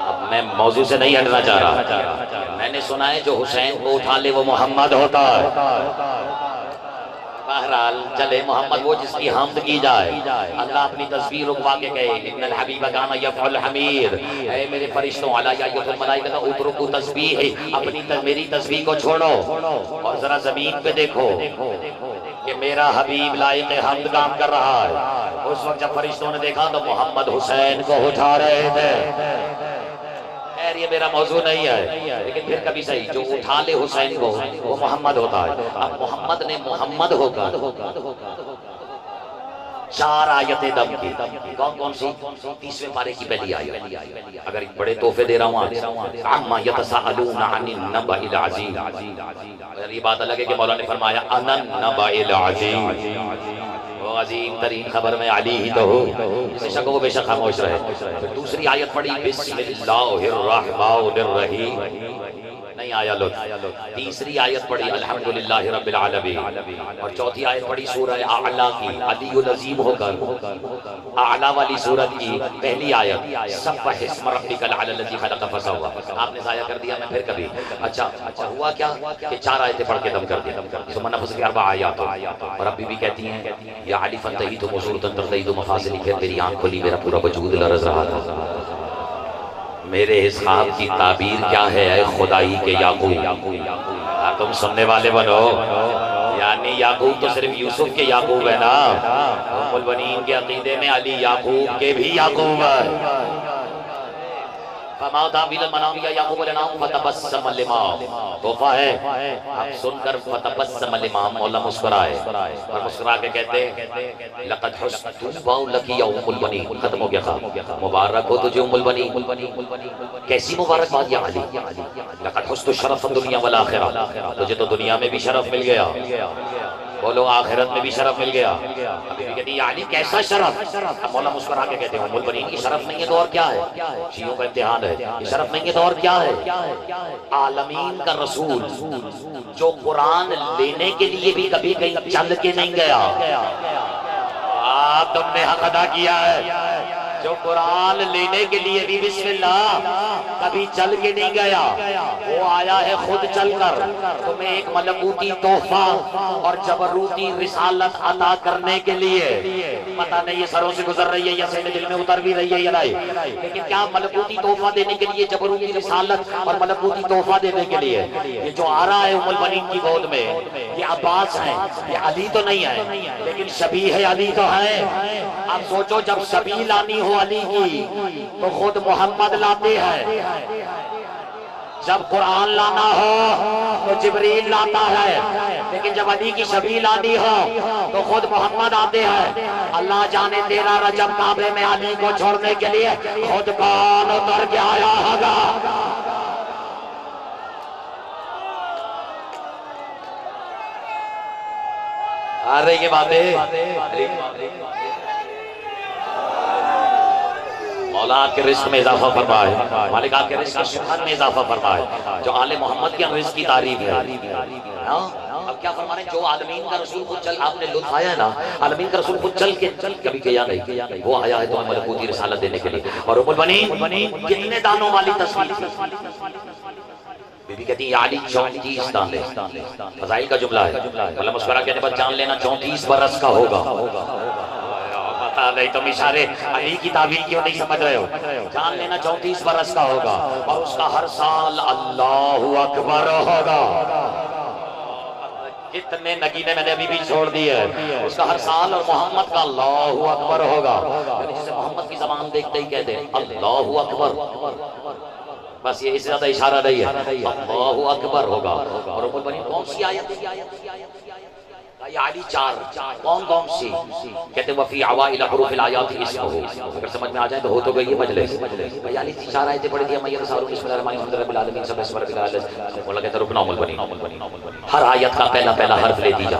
अब मैं मौजू से नहीं हटना चाह रहा। मैंने सुना है जो हुसैन को उठा ले वो मोहम्मद होता है। बहरहाल चले, मोहम्मद वो जिसकी हमद की जाए। अल्लाह अपनी तस्वीर रुकवा के गए, इन्नल हबीब काना यफ़अल हमीद, ऐ मेरे फरिश्तों अला यायतुल मलाइका उतरुकु तस्बीह, अपनी मेरी तस्बीह को छोड़ो और जरा जमीन पे देखो कि मेरा हबीब लायक हमद काम कर रहा है। उस वक्त जब फरिश्तों ने देखा तो मोहम्मद हुसैन को उठा रहे थे। ये मेरा मौजू नहीं है, लेकिन फिर कभी सही, जो उठा ले हुसैन को वो मोहम्मद होता है। अब मोहम्मद ने मोहम्मद होकर 4 आयतें दम की। कौन कौन सी? 30वें पारे की पहली आयत। अगर बड़े तोहफे दे रहा हूँ आज, अम्मा यतसाअलूना अनिन नबइल अज़ीम। ये बात अलग है कि मौला ने फरमाया अनन नबइल अज़ीम, वो अजीम तरीन खबर में अली ही तो हो, बेशक वो बेशक खामोश रहे। फिर दूसरी आयत पढ़ी, बिस्मिल्लाहिर्रहमानिर्रहीम, नहीं आया लुत्फ। तीसरी आयत पढ़ी अल्हम्दुलिल्लाहि रब्बिल आलमीन, और चौथी आयत पढ़ी सूरह आला की, अलीउल अज़ीम होकर आला वाली सूरत की पहली आयत सब्बह इस्म रब्बिकल अलज़ी खलक़ फसव्वा। आपने ज़ाया कर दिया, मैं फिर कभी। अच्छा हुआ क्या कि 4 आयतें पढ़ के दम कर दिया। सुम्मा नफ़स की 4 आयत, और अब बीबी कहती हैं या अली फंतही तो मसूरतन तरतही मफासिली, फिर मेरी आंख खुली, मेरा पूरा वजूद लरज़ रहा था। मेरे इस ख्वाब की ताबीर क्या है ऐ खुदाई के याकूब। तुम सुनने वाले बनो, यानी याकूब तो सिर्फ यूसुफ के याकूब है ना, उम्मुल बनीन के अकीदे में अली याकूब के भी याकूब है। तोहफा है, आप सुनकर फतबस्सम लिमा, मौला मुस्कुराए और मुस्कुरा के कहते लक़द हुस्न लकी या उम्मुल बनीन। खत्म हो गया, मुबारक हो तुझे उम्मुल बनीन। कैसी मुबारकबाद या अली, लक़द हुस्न शरफ़ दुनिया वल आखिरा, तुझे तो दुनिया में भी शरफ मिल गया, बोलो आखिरत में भी शरफ मिल गया। अभी भी कहती यानी कैसा शरफ। मौला मुस्कुरा के कहते हैं उम्मुल बनीन की शरफ नहीं है तो और क्या है, शियों का इम्तिहान है, ये शरफ नहीं है तो और क्या है। आलमीन का रसूल जो कुरान लेने के लिए भी कभी कहीं चल के नहीं गया, तुमने हक अदा किया है। जो कुरान लेने के लिए भी बिस्मिल्लाह कभी चल के नहीं गया, वो आया है खुद चलकर तुम्हें एक मलकूती तोहफा और जबरूती रिसालत अता करने के लिए। पता नहीं ये सरों से गुजर रही है या सीधे दिल में उतर भी रही है या नहीं, लेकिन क्या मलकूती तोहफा देने के लिए, जबरूती रिसालत और मलकूती तोहफा देने के लिए ये जो आ रहा है उम्मुल बनीन की गोद में, ये अब्बास है, ये अली तो नहीं है, लेकिन शबीह है अली तो है। अब सोचो जब शबीह लानी हो अली की तो खुद मोहम्मद लाते हैं, जब कुरान लाना हो तो जिब्रील लाता है, लेकिन जब अली की शबीह लानी हो तो खुद मोहम्मद आते हैं। अल्लाह जाने तेरा रजब काबे में अली को छोड़ने के लिए खुद कौन उतर के आया होगा। आ रही ये बातें, मौला आपके रिस्क में इजाफा फरमाए, मालिक आपके रिस्क के शुक्र में इजाफा फरमाए। जो आले मोहम्मद के रिस्क की तारीफ है। अब क्या फरमा रहे हैं, जो आलमीन का रसूल खुद चल, आपने लुत्फ आया ना, आलमीन का रसूल खुद चल कभी किया नहीं, वो आया है तुम्हें मलकूती रिसालत देने के लिए। और उम्मुल बनीन कितने दानों वाली तस्वीर थी। बीबी कहती है अली 34 दाने, फजाइल का जुमला है। मतलब मुस्कुरा कहने पर जान लेना 34 बरस का होगा। पता नहीं तुम इशारे अली की ताबीर क्यों नहीं समझ रहे हो, जान लेना 34 बरस का होगा और उसका हर साल अल्लाहु अकबर होगा। कितने नगीने मैंने अभी भी छोड़ दिए, उसका हर साल और मोहम्मद का अल्लाहु अकबर होगा। जिसे मोहम्मद की जबान देखते ही कहते हैं अल्लाहु अकबर, बस ये इससे ज्यादा इशारा नहीं है, अल्लाहु अकबर होगा। और उम्मुल बनीन कौन सी आयत अली 4 कौन सी कहते वफी अवाइल हुरूफिल आयात इसमहु। अगर समझ में आ जाए तो हो तो गई है मजलिस। भाई अली 4 आयतें पढ़ दिया, मैया रसूल बिस्मिल्लाहिर्रहमानिर्रहीम रब्बिल आलमीन सब इसम रब्बिल आला। बोला कहता रुकना उम्मुल बनीन, हर आयत का पहला हर्फ ले दी जा।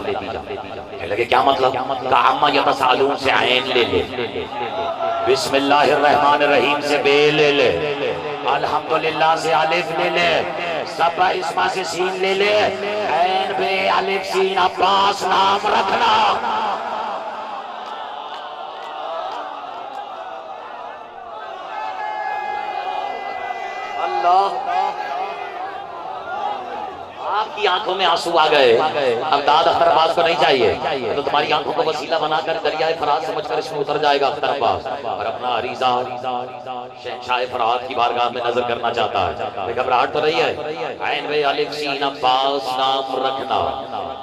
लगे क्या मतलब, का अम्मा यतसालून से ऐन ले ले, बिस्मिल्लाहिर्रहमानिर्रहीम से बे ले ले, अल्हम्दुलिल्लाह से अलिफ ले ले, सबा इस्मा से सीन ले ले, ऐन बे अलिफ सीन अब्बास नाम रखना। अल्लाह आपकी आंखों में आंसू आ गए। अब दाद अख्तर अब्बास को नहीं चाहिए तो तुम्हारी आंखों को वसीला बनाकर दरियाए फरात समझकर इसमें उतर जाएगा अख्तर अब्बास और अपना अरीजा शहंशाह फरात की बारगाह में नजर करना चाहता है। घबराहट तो रही है, ऐन बे अलिफ सीन अब्बास नाम रखना।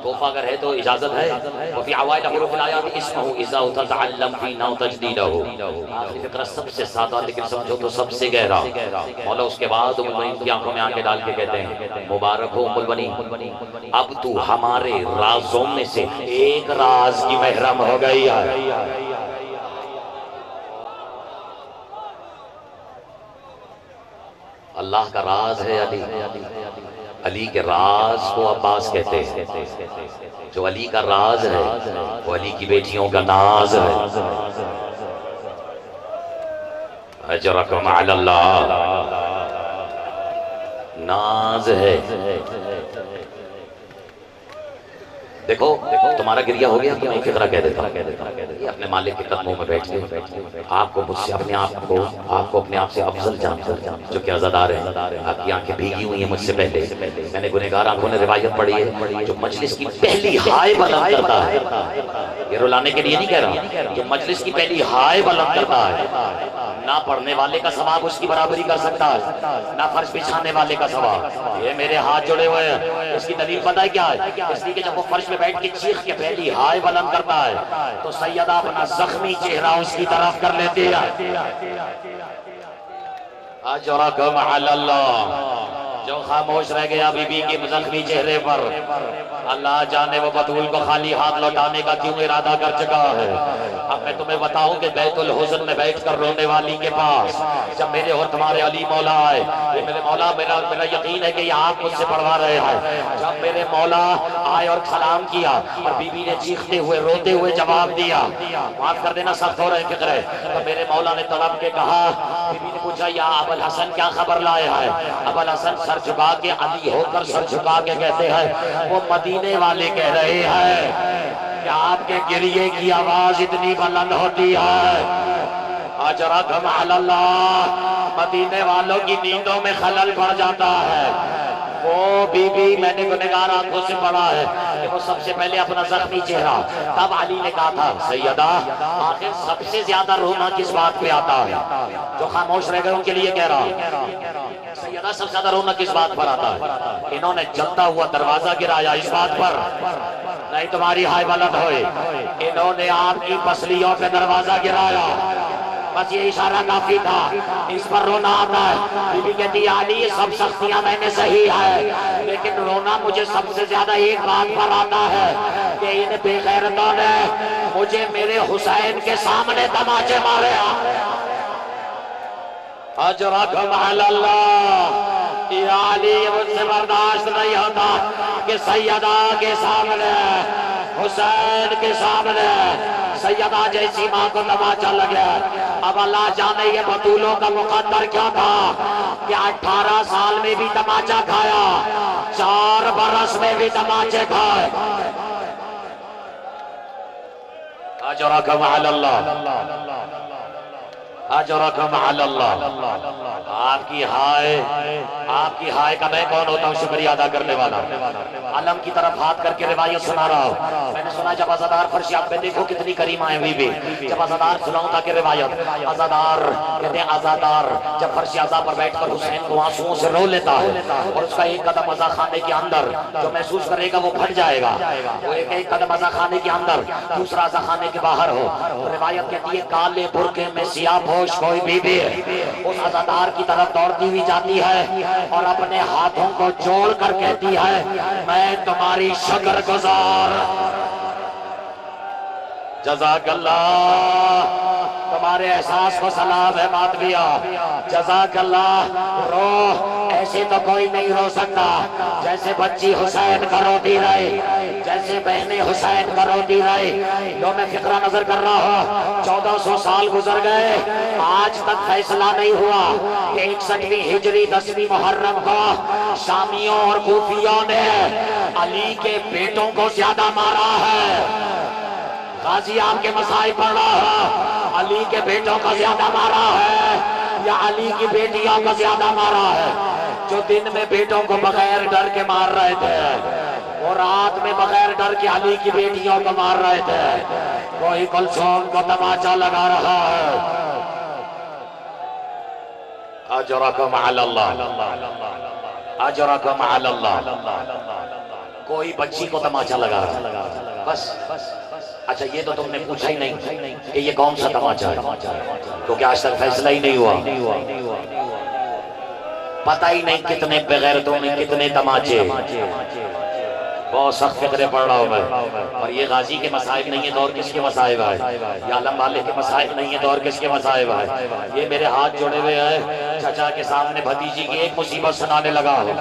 तोहफा अगर है तो इजाजत है। वफी अवाइल हुरूफिल आयात इसमहु इज़ा तअल्लम फी नौ तजदीदहु। आखिरी फिक्रा सबसे सादा लेकिन समझो तो सबसे गहरा। मौला उसके बाद उम्मुल बनीन की आंखों में आंखें डाल के कहते हैं मुबारक हो उम्मुल बनीन, अब तू हमारे राजों में से एक राज की महरम हो गई है। अल्लाह का राज है अली, अली के राज को अब्बास कहते हैं। जो अली का राज है वो अली की बेटियों का नाज है। अजरकुम अल्लाह, नाज है। देखो तुम्हारा गिरिया हो गया, तुम्हें फिक्रा कह देता हूं, ये अपने मालिक के कदमों में बैठ के आपको मुझसे अपने आपको अपने आप से अफजल जानकर, जो कि आज़ादार है, आपकी आंखें भीगी हुई हैं मुझसे पहले, मैंने गुनहगार आंखों ने रिवायत पढ़ी है, जो मजलिस की पहली हाय बुलंद करता है, ये रुलाने के लिए नहीं कह रहा, जो मजलिस की पहली हाय बुलंद करता है, ना पढ़ने वाले का सवाब उसकी बराबरी कर सकता है, ना फर्श बिछाने वाले का सवाब। ये मेरे हाथ जुड़े हुए हैं, इसकी दलील पता है क्या है? इसलिए कि जब वो फर्श पे बैठ के चीख के पहली हाय बुलंद करता है तो सैयदा अपना जख्मी चेहरा उसकी तरफ कर लेती है। अजरकम अल्लाह, जो खामोश रह गया बीबी के जख्मी चेहरे पर, अल्लाह जाने वो बतूल को खाली हाथ लौटाने का क्यों इरादा कर चुका है। अब मैं तुम्हें बताऊं कि बैतुल हुज़्न में बैठकर रोने वाली के पास जब मेरे और तुम्हारे अली मौला आए, ये मेरे मौला, मेरा यकीन है कि ये आप मुझसे पढ़वा रहे हैं, जब मेरे मौला आए और सलाम किया और बीबी ने चीखते हुए रोते हुए जवाब दिया, माफ कर देना सख्त हो रहे फिक्र है, तो मेरे मौला ने तड़प के कहा, बीबी ने पूछा या अबुल हसन क्या खबर लाए हैं? अबुल हसन सर झुका के, अली होकर सर झुका के कहते हैं, वो मदीने वाले कह रहे हैं कि आपके गिरिए की आवाज इतनी बुलंद होती है, अजरकम अल्लाह, मदीने वालों की नींदों में खलल पड़ जाता है। वो बीबी, मैंने गुनहगार आंखों से पढ़ा है कि वो सबसे पहले अपना जख्मी चेहरा, तब अली ने कहा था सैयदा आखिर सबसे ज्यादा रोना किस बात पे आता है? जो खामोश रह गए उनके लिए कह रहा हूं, सैयदा सबसे ज्यादा रोना किस बात पर आता है? इन्होंने जलता हुआ दरवाजा गिराया इस बात पर, नहीं तुम्हारी हाय बुलंद होए, इन्होंने आपकी पसलियों पे दरवाजा गिराया, बस ये इशारा काफी था, इस पर रोना आता है। बीबी कहती है अली ये सब सख्तियां मैंने सही है, लेकिन रोना मुझे सबसे ज्यादा एक बात पर आता है कि इन बेगैरतों ने मुझे मेरे हुसैन के सामने तमाचे मारे। अजरकम अल्लाह, अली मुझसे बर्दाश्त नहीं होता कि सैयदा के सामने, हुसैन के सामने सैयदा जैसी माँ को तमाचा लगे। अब अल्लाह जाने ये बतूलों का मुकद्दर क्या था कि 18 साल में भी तमाचा खाया, 4 बरस में भी तमाचे खाए। अजरकम अल्लाह, अजरकम अल्लाह, आपकी हाय का मैं कौन होता हूँ शुक्रिया अदा करने वाला। अलम की तरफ हाथ करके रिवायत सुना रहा हूँ, मैंने सुना जब आज़ादार फर्शियात में, देखो कितनी करीमा है बीबी, जब आज़ादार सुनाऊं था कि रिवायत, आज़ादार कहते हैं आज़ादार जब फर्शियाजा पर बैठकर हुसैन को आंसुओं से रो लेता है और उसका एक कदम अज़ा खाने के अंदर जो महसूस करेगा वो फट जाएगा, वो एक कदम अज़ा खाने के अंदर दूसरा अज़ा खाने के बाहर हो, तो रिवायत कहती है काले बुरके में सियाह पोश कोई बीबी उस आज़ादार की तरफ दौड़ती हुई जाती है और अपने हाथों को जोड़ कर कहती है मैं तुम्हारी शुक्रगुजार, जज़ाकल्लाह, तुम्हारे एहसास को सलाम है मातविया, जज़ाकल्लाह। रो ऐसे तो कोई नहीं रो सकता जैसे बच्ची हुसैन का रोती रहे, जैसे बहनें हुसैन का रोती रहे। जो मैं फिक्रा नजर कर रहा हूँ, 1400 साल गुजर गए, आज तक फैसला नहीं हुआ कि 61वीं हिजरी 10वीं मुहर्रम को शामियों और कूफियों ने अली के बेटों को ज्यादा मारा है। गाजी आपके मसाई पढ़ रहा है, अली के बेटों को ज्यादा मारा है या अली की बेटियों को ज्यादा मारा है? जो दिन में बेटों को बगैर डर के मार रहे थे वो रात में बगैर डर के अली की बेटियों को मार रहे थे। कोई कुलसुम को तमाचा लगा रहा है। अजरकम अल्लाह, अजरकम अल्लाह, कोई बच्ची को तमाचा लगा रहा है बस। अच्छा ये तो तुमने पूछा ही नहीं कि ये कौन सा तमाचा है, क्योंकि आज तक फैसला ही नहीं हुआ, पता ही नहीं कितने बेगैरतों ने कितने तमाचे। बहुत सख्त फिक्रे पढ़ रहा हूँ मैं। और ये गाजी के मसाइब नहीं है तो और किसके मसाइब है? ये आलम वाले के मसाइब नहीं है तो और किसके मसाइब है? ये मेरे हाथ जोड़े हुए हैं, चचा के सामने भतीजी की एक मुसीबत सुनाने लगा हो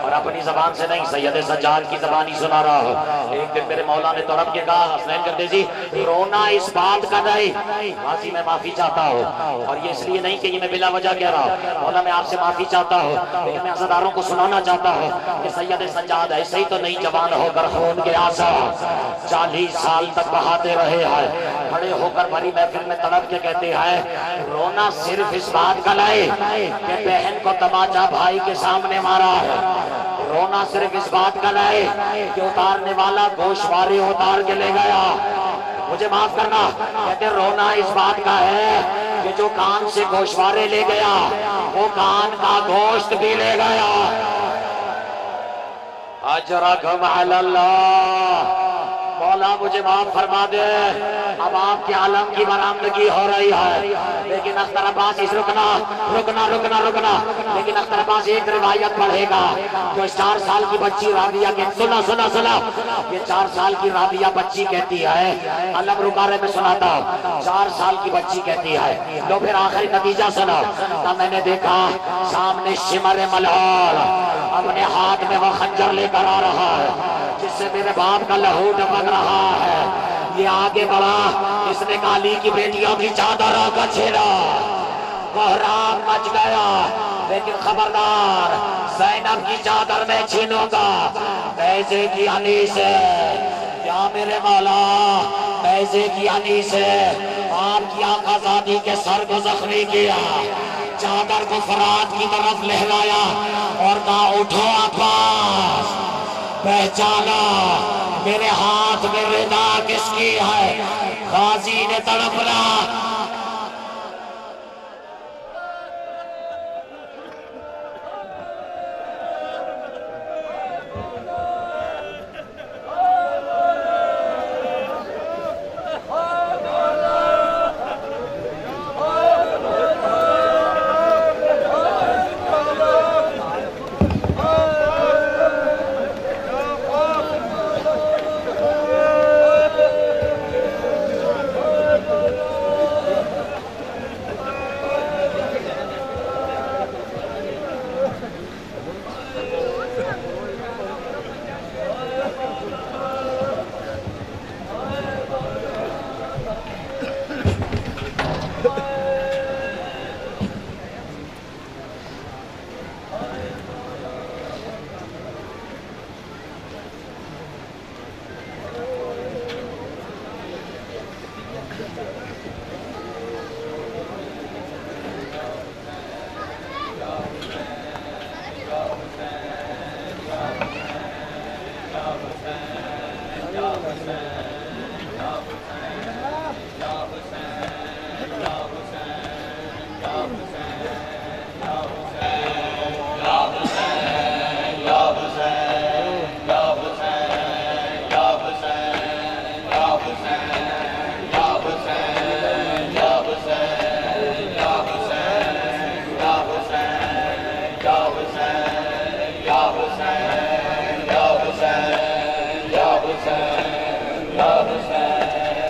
और अपनी जबान से नहीं, सैयद सज्जाद की जबानी सुना रहा हो। एक दिन मेरे मौला ने तड़प के कहा, हसनैन करते जी रोना इस बात का नहीं, गाजी मैं माफी चाहता हूँ, और ये इसलिए नहीं कि ये मैं बिला वजह कह रहा हूँ, मौला मैं आपसे माफी चाहता हूँ, लेकिन मैं अज़ादारों को सुनाना चाहता हूँ कि सैयद सज्जाद ऐसे ही तो नहीं जवान होकर खून के आंसू 40 साल तक बहाते रहे हैं, खड़े होकर बड़ी महफिल में तड़प के कहते हैं रोना सिर्फ इस बात का लाए कि बहन को तमाचा भाई के सामने मारा है, रोना सिर्फ इस बात का लाए कि उतारने वाला गोशवारे उतार के ले गया। मुझे माफ करना, कहते रोना इस बात का है कि जो कान से गोशवारे ले गया वो कान का गोश्त भी ले गया। अजरकम अल्लाह, मौला मुझे माफ फरमा दे। अब आपके आलम की बरामदगी हो रही है, लेकिन अख्तर अब्बास इस रुकना रुकना रुकना रुकना, लेकिन अख्तर अब्बास एक रिवायत पढ़ेगा जो 4 साल की बच्ची राबिया के, सुना सुना सुना, ये 4 साल की राबिया बच्ची कहती है, अलम रुकारे में सुनाता हूँ, 4 साल की बच्ची कहती है, तो फिर आखिरी नतीजा सुना। तब मैंने देखा सामने शिमर मलहौल अपने हाथ में वो खंजर लेकर आ रहा है जिससे मेरे बाप का लहू टपक रहा है। ये आगे बढ़ा, इसने काली की बेटियों की चादरों का छेड़ा, कोहराम मच गया, लेकिन खबरदार ज़ैनब की चादर में छीनूंगा, पैसे की हनी से, या मेरे मौला पैसे की हनी से आपकी आकाज़ादी के सर को जख्मी किया, चादर को फरात की तरफ लहराया और कहा उठो अब्बास, पहचाना मेरे हाथ में रिदा किसकी है। गाजी ने तड़पना,